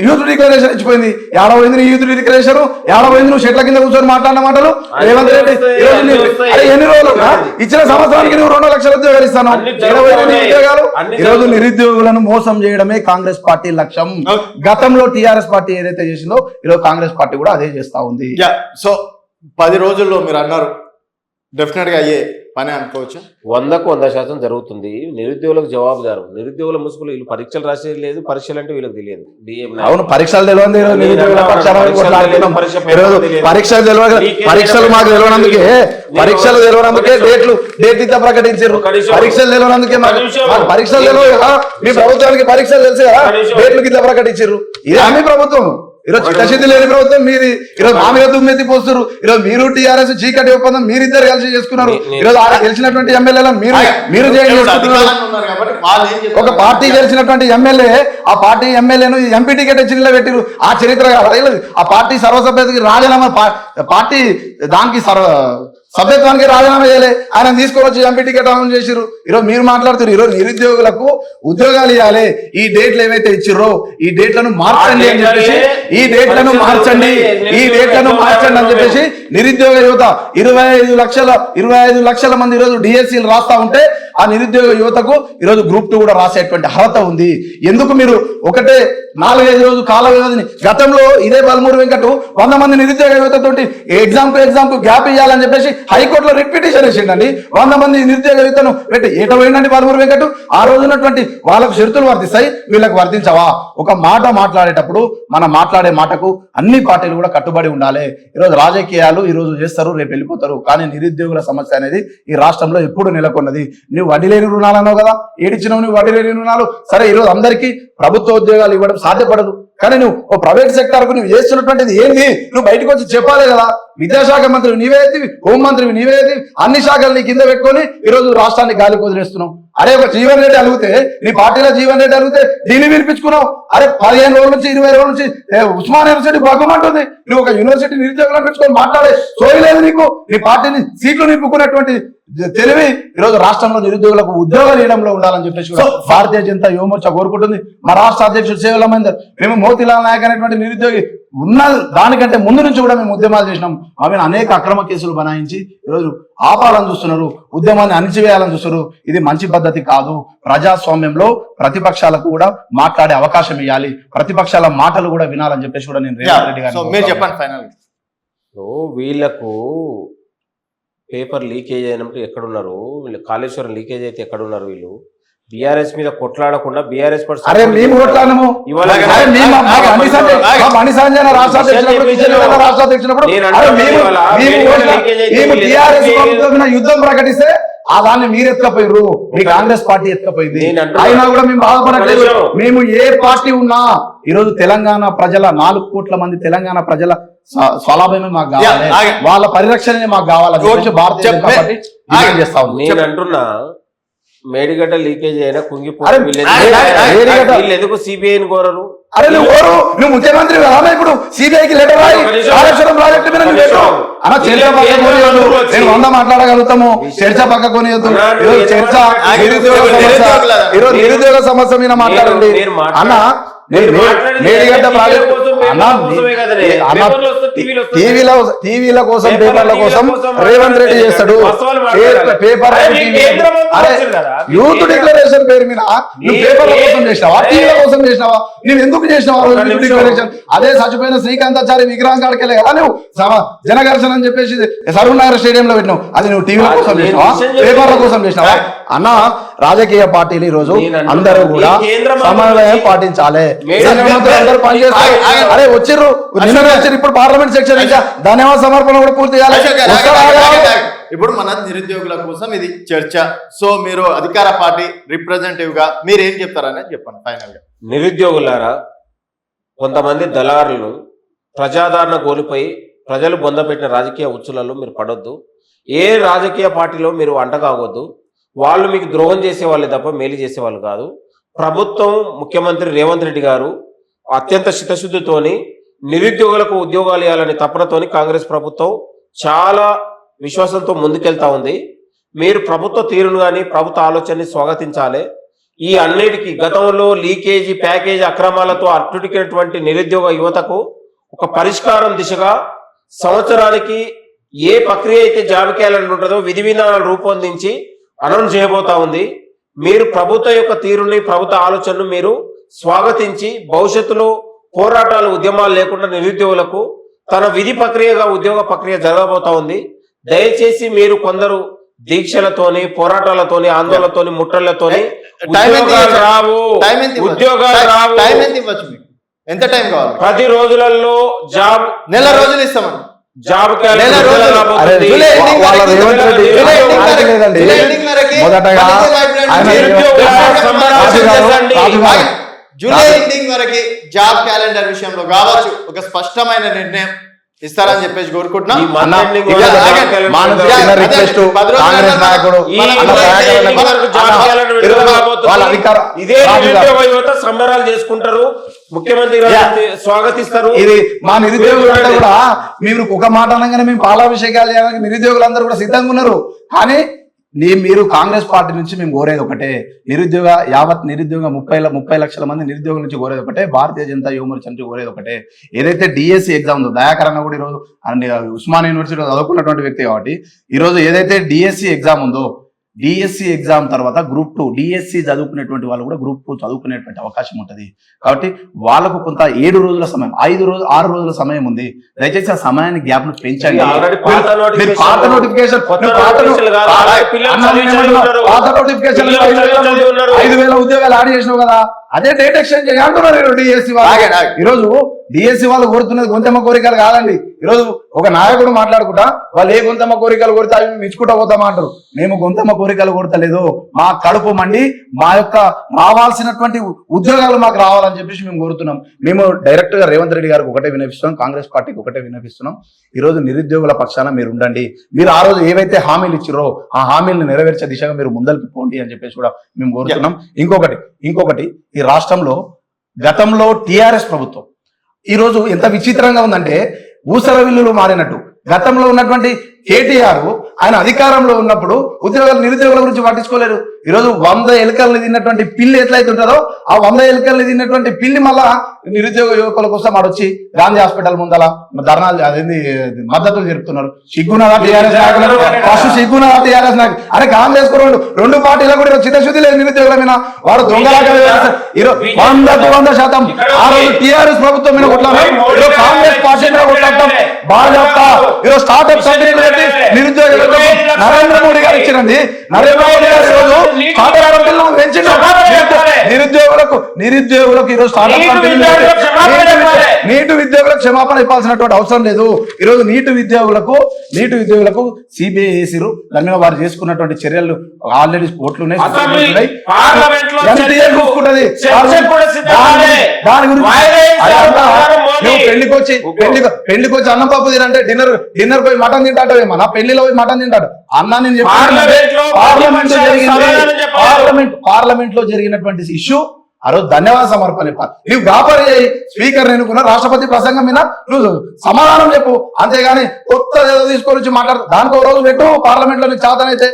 యూత్ డిక్లరేషన్ ఇచ్చిపోయింది. ఏడవైంది నీ యూత్ డిక్లరేషన్, ఏడవైంది నువ్వు చెట్ల కింద కూర్చొని మాట్లాడిన మాటలు. రేవంత్ రెడ్డి అరే ఎన్ని రోజులు ఇచ్చిన సంవత్సరానికి నువ్వు 2 లక్షల ఉద్యోగాలు ఇస్తాను. ఉద్యోగాలు ఈరోజు నిరుద్యోగులను మోసం చేయడమే కాంగ్రెస్ పార్టీ లక్ష్యం. గతంలో టీఆర్ఎస్ పార్టీ ఏదైతే చేసిందో ఈరోజు కాంగ్రెస్ పార్టీ కూడా అదే చేస్తా ఉంది. సో 10 రోజుల్లో మీరు అన్నారు డెఫినెట్ గా అయ్యే పని అనుకోవచ్చు. 100% జరుగుతుంది. నిరుద్యోగులకు జవాబుదారు. నిరుద్యోగుల ముసుగులు వీళ్ళు పరీక్షలు రాసేది లేదు, పరీక్షలు అంటే వీళ్ళకి తెలియదు. అవును పరీక్షలు తెలియదు, పరీక్షలు మాకు తెలియనందుకే, పరీక్షలు తెలియనందుకే డేట్ ఇంత ప్రకటించారు. పరీక్షలు తెలియనందుకే పరీక్షలు తెలియదు కదా. మీ ప్రభుత్వానికి పరీక్షలు తెలుసు కదా, డేట్లు కింద ప్రకటించారు. ఇదే మీ ప్రభుత్వం. ఈరోజు చిత్తశుద్ధి లేని ప్రభుత్వం మీది. ఈరోజు మా మీద దుమ్మెత్తి పోస్తారు. ఈరోజు మీరు టీఆర్ఎస్ చీకటి ఒప్పందం మీరిద్దరు కలిసి చేసుకున్నారు. ఈరోజు గెలిచినటువంటి ఎమ్మెల్యేలను మీరు చేసుకుంటున్నారు. ఒక పార్టీ గెలిచినటువంటి ఎమ్మెల్యే ఆ పార్టీ ఎమ్మెల్యేను ఎంపీ టికెట్ చిన్న పెట్టిరు. ఆ చరిత్ర ఆ పార్టీ సర్వసభ్యతకి రాజీనామా, పార్టీ దానికి సభ్యత్వానికి రాజీనామా చేయలే, ఆయన తీసుకొచ్చి ఎంపీ టికెట్ అమలు చేసిరు. ఈరోజు మీరు మాట్లాడుతున్నారు ఈరోజు నిరుద్యోగులకు ఉద్యోగాలు ఇవ్వాలి, ఈ డేట్లు ఏవైతే ఇచ్చిర్రో ఈ డేట్లను మార్చండి అని చెప్పేసి, ఈ డేట్లను మార్చండి అని చెప్పేసి నిరుద్యోగ యువత 25 లక్షల మంది ఈరోజు డిఎస్సీలు రాస్తా ఉంటే ఆ నిరుద్యోగ యువతకు ఈరోజు గ్రూప్ 2 కూడా రాసేటువంటి అర్హత ఉంది. ఎందుకు మీరు ఒకటే 4-5 రోజు కాల వ్యవధిని, గతంలో ఇదే బల్మూరు వెంకట 100 మంది నిరుద్యోగ యువతతోటి ఎగ్జామ్ కు గ్యాప్ ఇవ్వాలని చెప్పేసి హైకోర్టులో రిట్ పిటిషన్ వేసిండండి. 100 మంది నిరుద్యోగ యువతను పెట్టి ఏటపోయిందండి బల్మూరు వెంకట. ఆ రోజున్నటువంటి వాళ్ళకు షరతులు వర్తిస్తాయి, వీళ్ళకి వర్తించవా? ఒక మాట మాట్లాడేటప్పుడు మనం మాట్లాడే మాటకు అన్ని పార్టీలు కూడా కట్టుబడి ఉండాలి. ఈరోజు రాజకీయాలు ఈరోజు చేస్తారు, రేపు వెళ్ళిపోతారు. కానీ నిరుద్యోగుల సమస్య అనేది ఈ రాష్ట్రంలో ఎప్పుడు నెలకొన్నది. నువ్వు వడ్డీ లేని రుణాలు అన్నావు కదా, ఏడిచ్చినావు నువ్వు వడ్డీ లేని రుణాలు. సరే ఈరోజు అందరికీ ప్రభుత్వ ఉద్యోగాలు ఇవ్వడం సాధ్యపడదు, కానీ నువ్వు ఓ ప్రైవేట్ సెక్టర్ కు నువ్వు చేస్తున్నటువంటిది ఏంది నువ్వు బయటకు వచ్చి చెప్పాలి కదా. విద్యాశాఖ మంత్రి నీవేది, హోంమంత్రి నీవేది, అన్ని శాఖలు నీ కింద పెట్టుకొని ఈరోజు రాష్ట్రాన్ని గాలికి వదిలేస్తున్నావు. అరే ఒక జీవన్ రెడ్డి అడిగితే, నీ పార్టీలో జీవన్ రెడ్డి అడిగితే దీన్ని వినిపించుకున్నావు. అరే 15 రోజుల నుంచి 20 రోజుల నుంచి ఉస్మాన్ యూనివర్సిటీ భగ్గమంటుంది. నువ్వు ఒక యూనివర్సిటీ నిరుద్యోగులను పెంచుకొని మాట్లాడే సోయలేదు నీకు. నీ పార్టీని సీట్లు నింపుకునేటువంటి తెలివి ఈరోజు రాష్ట్రంలో నిరుద్యోగులకు ఉద్యోగాలు ఇవ్వడంలో ఉండాలని చెప్పేసి భారతీయ జనతా యువమోర్చా కోరుకుంటుంది. మా రాష్ట్ర అధ్యక్షుడు సేవల మహేందర్, మేము మోతీలాల్ నాయక్ అనేటువంటి నిరుద్యోగి ఉన్న దానికంటే ముందు నుంచి కూడా మేము ఉద్యమాలు చేసినాం. ఆమె అనేక అక్రమ కేసులు బనాయించి ఈరోజు ఆపాలని చూస్తున్నారు, ఉద్యమాన్ని అణిచివేయాలని చూస్తున్నారు. ఇది మంచి పద్ధతి కాదు. ప్రజాస్వామ్యంలో ప్రతిపక్షాలకు కూడా మాట్లాడే అవకాశం ఇవ్వాలి, ప్రతిపక్షాల మాటలు కూడా వినాలని చెప్పేసి కూడా నేను రేవంత్ రెడ్డి గారు చెప్పండి ఫైనల్. వీళ్ళకు పేపర్ లీకేజ్ అయినప్పుడు ఎక్కడున్నారు వీళ్ళు? కాళేశ్వరం లీకేజ్ అయితే ఎక్కడున్నారు వీళ్ళు? బీఆర్ఎస్ మీద కొట్లాడకుండా బీఆర్ఎస్ మేము కొట్లాడము. యుద్ధం ప్రకటిస్తే ఆ దాన్ని మీరు ఎత్తుకపోయారు, మీ కాంగ్రెస్ పార్టీ ఎత్తుకపోయింది. అయినా కూడా మేము బాధపడట్లేదు. మేము ఏ పార్టీ ఉన్నా ఈరోజు తెలంగాణ ప్రజల 4 కోట్ల మంది తెలంగాణ ప్రజల స్వలాభమే మాకు కావాలి, వాళ్ళ పరిరక్షణనే మాకు కావాలి. భారతీయ జనతా పార్టీ డిమాండ్ చేస్తా ఉంది. నేను అంటున్నా మేడిగడ్డ లీకేజ్ అయినా కుంగిపోయి ఎందుకు సిబిఐని కోరరు? అరే నువ్వు ముఖ్యమంత్రి కదా, ఇప్పుడు సిబిఐకి లెటర్ రాయి. కాళేశ్వరం ప్రాజెక్టు మీద అన్న చర్చ పక్క కొనియొద్దు, నేను 100 మాట్లాడగలుగుతాము. చర్చ పక్క కొనియొద్దు. చర్చ ఈరోజు నిరుద్యోగ సమస్య మీద మాట్లాడండి అన్న. మేడిగడ్డ ప్రాజెక్టు టీవీల కోసం పేపర్ల కోసం రేవంత్ రెడ్డి చేస్తాడు. పేపర్ యూత్ డిక్లరేషన్ పేరు మీద నువ్వు పేపర్ల కోసం చేసినావా, టీవీల కోసం చేసినావా? నువ్వు ఎందుకు చేసినావా యూత్ డిక్లరేషన్? అదే చచ్చిపోయిన శ్రీకాంతాచారి విగ్రహం కాడికెళ్ళే కదా నువ్వు జనఘర్షణ అని చెప్పేసి సరూర్ నగర్ స్టేడియం లో పెట్టినావు. అది నువ్వు టీవీల కోసం చేసినావా, పేపర్ల కోసం చేసినావా? అన్న రాజకీయ పార్టీలు ఈ రోజు అందరూ కూడా సమన్వయం పాటించాలి. అందరూ పనిచేస్తారు. అరే వచ్చిర్రు ఇప్పుడు పార్లమెంట్ సెక్షన్ ఇంకా ధన్యవాద సమర్పణ కూడా పూర్తి చేయాలి. ఇప్పుడు మన నిరుద్యోగుల కోసం ఇది చర్చ. సో మీరు అధికార పార్టీ రిప్రజెంటేటివ్ గా మీరు ఏం చెప్తారనేది చెప్పండి ఫైనల్ గా. నిరుద్యోగులారా, కొంతమంది దళారులు ప్రజాదరణ కోల్పోయి ప్రజలు బొందపెట్టిన రాజకీయ ఉచ్చులలో మీరు పడొద్దు. ఏ రాజకీయ పార్టీలో మీరు అంటకాగొద్దు. వాళ్ళు మీకు ద్రోహం చేసేవాళ్ళే తప్ప మేలు చేసేవాళ్ళు కాదు. ప్రభుత్వం, ముఖ్యమంత్రి రేవంత్ రెడ్డి గారు అత్యంత చిత్తశుద్ధితోని నిరుద్యోగులకు ఉద్యోగాలు ఇవ్వాలని తపనతోని కాంగ్రెస్ ప్రభుత్వం చాలా విశ్వాసంతో ముందుకెళ్తా ఉంది. మీరు ప్రభుత్వ తీరును కానీ ప్రభుత్వ ఆలోచనని స్వాగతించాలి. ఈ అన్నిటికీ గతంలో లీకేజీ, ప్యాకేజీ అక్రమాలతో అట్టుడికినటువంటి నిరుద్యోగ యువతకు ఒక పరిష్కారం దిశగా సంవత్సరానికి ఏ ప్రక్రియ అయితే జాబ్ క్యాలెండర్ ఉంటుందో విధి విధానాలు రూపొందించి అనౌన్స్ చేయబోతా ఉంది. మీరు ప్రభుత్వ యొక్క తీరుని, ప్రభుత్వ ఆలోచనను మీరు స్వాగతించి భవిష్యత్తులో పోరాటాలు, ఉద్యమాలు లేకుండా నిరుద్యోగులకు తన విధి ప్రక్రియగా ఉద్యోగ ప్రక్రియ జరగబోతా ఉంది. దయచేసి మీరు కొందరు దీక్షలతోని, పోరాటాలతోని, ఆందోళనతోని, ముట్టళ్లతోని ఉద్యోగాలు రావు. టైం ఎంత ఇవ్వచ్చు మీకు? ఎంత టైం కావాలి? 10 రోజులలో జాబ్, నెల రోజులు ఇస్తామని జాబ్ జూలై ఎండింగ్ వరకు జాబ్ క్యాలెండర్ విషయంలో కావచ్చు ఒక స్పష్టమైన నిర్ణయం ఇస్తారని చెప్పేసి కోరుకుంటున్నాం. ఇదే యువత సంబరాలు చేసుకుంటారు, ముఖ్యమంత్రి స్వాగతిస్తారు. ఇది మా నిరుద్యోగులంతా కూడా మీరు ఒక మాట అనగానే మేము పాలాభిషేకాలు చేయడానికి నిరుద్యోగులందరూ కూడా సిద్ధంగా ఉన్నారు. కానీ మీరు కాంగ్రెస్ పార్టీ నుంచి మేము కోరేది ఒకటే, యావత్ నిరుద్యోగ 30 లక్షల మంది నిరుద్యోగుల నుంచి కోరేది ఒకటే, భారతీయ జనతా యువ మోర్చా నుంచి కోరేది ఒకటే. ఏదైతే డిఎస్సి ఎగ్జామ్ ఉందో, దయాకరణ కూడా ఈరోజు ఉస్మానియా యూనివర్సిటీలో చదువుకున్నటువంటి వ్యక్తి కాబట్టి ఈరోజు ఏదైతే డిఎస్సి ఎగ్జామ్ ఉందో, డిఎస్సి ఎగ్జామ్ తర్వాత గ్రూప్ 2 డిఎస్సి చదువుకునేటువంటి వాళ్ళు కూడా గ్రూప్ 2 చదువుకునేటువంటి అవకాశం ఉంటుంది. కాబట్టి వాళ్ళకు కొంత 7 రోజుల సమయం, 6 రోజుల సమయం ఉంది. దయచేసి ఆ సమయాన్ని గ్యాప్ ను పెంచండి. పాత నోటిఫికేషన్ 5,000 ఉద్యోగాలు యాడ్ చేసినావు కదా, అదే డేట్ ఎక్స్చేంజ్ అంటున్నారు డిఎస్సి వాళ్ళు. ఈరోజు డిఎస్సి వాళ్ళు కోరుతున్నది గొంతెమ్మ కోరికలు కాదండి. ఈరోజు ఒక నాయకుడు మాట్లాడుకుంటా వాళ్ళు ఏ గొంతమ్మ కోరికలు కోరితే అవి మెచ్చుకుంటా పోతామా అంటారు. మేము గొంతమ్మ కోరికలు కోరతలేదు, మా కడుపు మండి మా యొక్క రావాల్సినటువంటి ఉద్యోగాలు మాకు రావాలని చెప్పేసి మేము కోరుతున్నాం. మేము డైరెక్ట్ గా రేవంత్ రెడ్డి గారికి ఒకటే విన్నపిస్తున్నాం, కాంగ్రెస్ పార్టీకి ఒకటే విన్నపిస్తున్నాం. ఈరోజు నిరుద్యోగుల పక్షాన మీరు ఉండండి. మీరు ఆ రోజు ఏవైతే హామీలు ఇచ్చిరో ఆ హామీలను నెరవేర్చే దిశగా మీరు ముందరికి పోండి అని చెప్పేసి కూడా మేము కోరుతున్నాం. ఇంకొకటి ఈ రాష్ట్రంలో గతంలో టిఆర్ఎస్ ప్రభుత్వం ఈరోజు ఎంత విచిత్రంగా ఉందంటే ఊసర విల్లులు మారినట్టు. గతంలో ఉన్నటువంటి కేటీఆర్ ఆయన అధికారంలో ఉన్నప్పుడు నిరుద్యోగుల గురించి పట్టించుకోలేరు. ఈరోజు 100 ఎలుకల్ని తిన్నటువంటి పిల్లి ఎట్లయితే ఉంటుందో ఆ 100 ఎలుకల్ని తిన్నటువంటి పిల్లి మళ్ళా నిరుద్యోగ యువకుల కోసం ఆడొచ్చి గాంధీ హాస్పిటల్ ముందల ధర్నాలు అదేంది మద్దతులు జరుపుతున్నారు. సిగ్గునదా టీఆర్ఎస్ నాయకులు? ఫస్ట్ సిగ్గునదా టీఆర్ఎస్ నాయకులు? అరే గాంధీ వేసుకోండి. 2 పార్టీలకు కూడా చిత్తశుద్ధి లేదు నిరుద్యోగుల మీద. వాడు దొంగలాగా 100% ఆ రోజు టీఆర్ఎస్ ప్రభుత్వం మీద కొట్లాడతాం, కాంగ్రెస్ పార్టీ మీద కొట్లాడతాం. భాజపా ఈరోజు స్టార్ట్అప్ కంపెనీలు పెట్టి నిరుద్యోగులకు నరేంద్ర మోడీ గారు ఇచ్చినండి. నరేంద్ర మోడీ గారు ఈరోజు స్టార్ట్అప్ కంపెనీలను పెంచిన నిరుద్యోగులకు ఈరోజు స్టార్ట్అప్ కంపెనీలు నీటి ఉద్యోగులకు క్షమాపణ ఇవ్వాల్సినటువంటి అవసరం లేదు. ఈరోజు నీటి ఉద్యోగులకు సిబిఐ వేసిరు. దాని మీద వారు చేసుకున్నటువంటి చర్యలు ఆల్రెడీ కోర్టులు ఉన్నాయి. దాని గురించి పెళ్లికి వచ్చి అన్నం పప్పు తినంటే డిన్నర్ పోయి మటన్ తింటాడు, ఏమన్నా పెళ్లిలో పోయి మటన్ తింటాడు అన్నా. నేను పార్లమెంట్ లో జరిగినటువంటి ఇష్యూ ఆ రోజు ధన్యవాద సమర్పణ నువ్వు వ్యాపారి చేయి, స్పీకర్ ఎన్నుకున్నా, రాష్ట్రపతి ప్రసంగం మీద నువ్వు సమాధానం చెప్పు, అంతేగాని కొత్త ఏదో తీసుకొని వచ్చి మాట్లాడు. దానికి ఒక రోజు పెట్టు పార్లమెంట్ లో నీకు చేతనైతే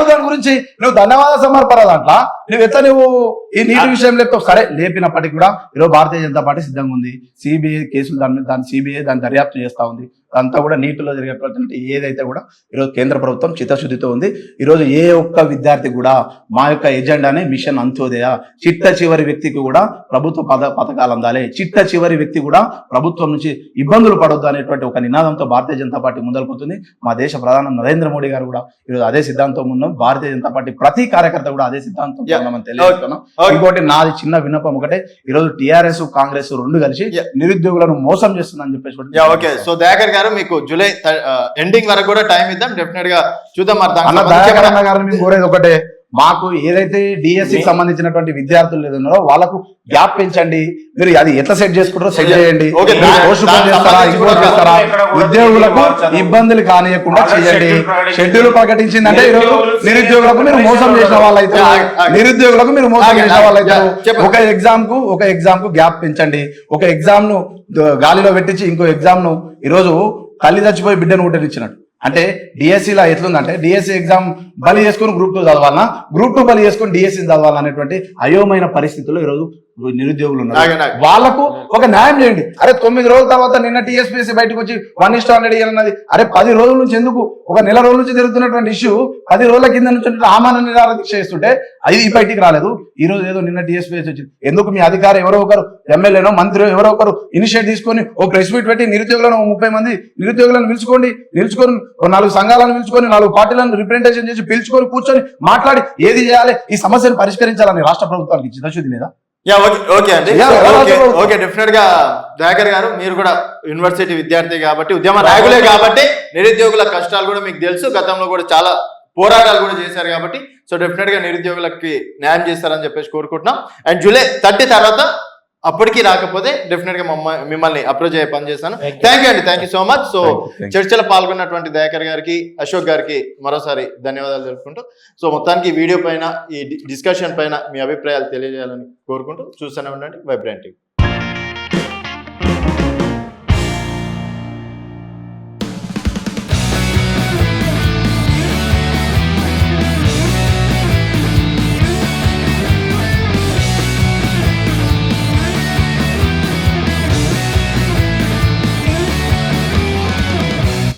దాని గురించి నువ్వు ధన్యవాద సమర్పణ దాంట్లో నువ్వు ఎట్లా నువ్వు ఈ నీటి విషయం లేకపోతే సరే లేపినప్పటికీ కూడా ఈరోజు భారతీయ జనతా పార్టీ సిద్ధంగా ఉంది. సిబిఐ కేసులు దాన్ని దర్యాప్తు చేస్తా ఉంది. అంతా కూడా నీటిలో జరిగేటువంటి ఏదైతే కూడా ఈరోజు కేంద్ర ప్రభుత్వం చిత్తశుద్ధితో ఉంది. ఈరోజు ఏ ఒక్క విద్యార్థి కూడా మా యొక్క ఎజెండానే మిషన్ అంత్యోదయ, చిట్ట చివరి వ్యక్తికి కూడా ప్రభుత్వ పథకాలు అందాలి, చిట్ట చివరి వ్యక్తి కూడా ప్రభుత్వం నుంచి ఇబ్బందులు పడొద్దు అనేటువంటి ఒక నినాదంతో భారతీయ జనతా పార్టీ ముందరకు జరుగుతుంది. మా దేశ ప్రధాని నరేంద్ర మోడీ గారు కూడా ఈరోజు అదే సిద్ధాంతం ఉన్నాం. భారతీయ జనతా పార్టీ ప్రతి కార్యకర్త కూడా అదే సిద్ధాంతం ఉన్నామని తెలియజేస్తున్నాం. ఇంకోటి నాది చిన్న విన్నపం ఒకటే, ఈరోజు టీఆర్ఎస్ కాంగ్రెస్ రెండు కలిసి నిరుద్యోగులను మోసం చేస్తుందని చెప్పేసి. ఓకే, సో దయాకర్ గారు మీకు జూలై ఎండింగ్ వరకు కూడా టైం ఇద్దాం, డెఫినెట్ గా చూద్దాం. అన్న దయాకర్ అన్న గారిని మేము కోరేది ఒకటే, మాకు ఏదైతే డిఎస్సికి సంబంధించినటువంటి విద్యార్థులు ఏదన్నారో వాళ్ళకు గ్యాప్ పెంచండి. మీరు అది ఎట్లా సెట్ చేసుకుంటారో సెట్ చేయండి. ఉద్యోగులకు ఇబ్బందులు కానియకుండా చేయండి. షెడ్యూల్ ప్రకటించిందంటే ఈరోజు నిరుద్యోగులకు మీరు మోసం చేసిన వాళ్ళైతే ఒక ఎగ్జామ్ కు గ్యాప్ పెంచండి. ఒక ఎగ్జామ్ ను గాలిలో పెట్టించి ఇంకో ఎగ్జామ్ ను ఈరోజు తల్లి చచ్చిపోయి బిడ్డను ఊటనిచ్చినట్టు. అంటే డిఎస్సిలో ఎట్లుందంటే డిఎస్సి ఎగ్జామ్ బలి చేసుకుని గ్రూప్ 2 చదవాలన్నా, గ్రూప్ 2 బలి చేసుకుని డిఎస్సి చదవాలన్నా అనేటువంటి అయోమైన పరిస్థితుల్లో ఈరోజు నిరుద్యోగులు ఉన్నారు. వాళ్ళకు ఒక న్యాయం చేయండి. అరే 9 రోజుల తర్వాత నిన్న టీఎస్పీఎస్సీ బయటకు వచ్చి 1:100 ఇవ్వాలన్నది, అరే 10 రోజుల నుంచి ఎందుకు, ఒక నెల రోజుల నుంచి జరుగుతున్నటువంటి ఇష్యూ 10 రోజుల కింద నుంచి ఆమాన నిరాహార దీక్ష చేస్తుంటే అది ఈ బయటికి రాలేదు. ఈ రోజు ఏదో నిన్న టీఎస్పీఎస్సీ వచ్చింది. ఎందుకు మీ అధికారం ఎవరో ఒకరు ఎమ్మెల్యేనో మంత్రి ఎవరో ఒకరు ఇనిషియేట్ తీసుకొని ఓ ప్రెస్ మీట్ పెట్టి నిరుద్యోగులను 30 మంది నిరుద్యోగులను నిలుచుకొని 4 సంఘాలను పిలుచుకొని 4 పార్టీలను రిప్రజెంటేషన్ చేసి పిలుచుకొని కూర్చొని మాట్లాడి ఏది చేయాలి, ఈ సమస్యను పరిష్కరించాలని రాష్ట్ర ప్రభుత్వానికి చిత్తశుద్ధి లేదా? ఓకే అండి, ఓకే డెఫినెట్ గా దయాకర్ గారు మీరు కూడా యూనివర్సిటీ విద్యార్థి కాబట్టి, ఉద్యమ నాయకులే కాబట్టి నిరుద్యోగుల కష్టాలు కూడా మీకు తెలుసు. గతంలో కూడా చాలా పోరాటాలు కూడా చేశారు కాబట్టి సో డెఫినెట్ గా నిరుద్యోగులకి న్యాయం చేస్తారని చెప్పేసి కోరుకుంటున్నాం. అండ్ జూలై 30 తర్వాత అప్పటికి రాకపోతే డెఫినెట్ గా మిమ్మల్ని అప్రోచ్ అయ్యే పని చేస్తాను. థ్యాంక్ యూ అండి, thank you so much. So చర్చలో పాల్గొన్నటువంటి దయాకర్ గారికి, అశోక్ గారికి మరోసారి ధన్యవాదాలు తెలుపుకుంటూ, సో మొత్తానికి వీడియో పైన ఈ డిస్కషన్ పైన మీ అభిప్రాయాలు తెలియజేయాలని కోరుకుంటూ చూస్తూనే ఉండండి వైబ్రెంట్ టీవీ.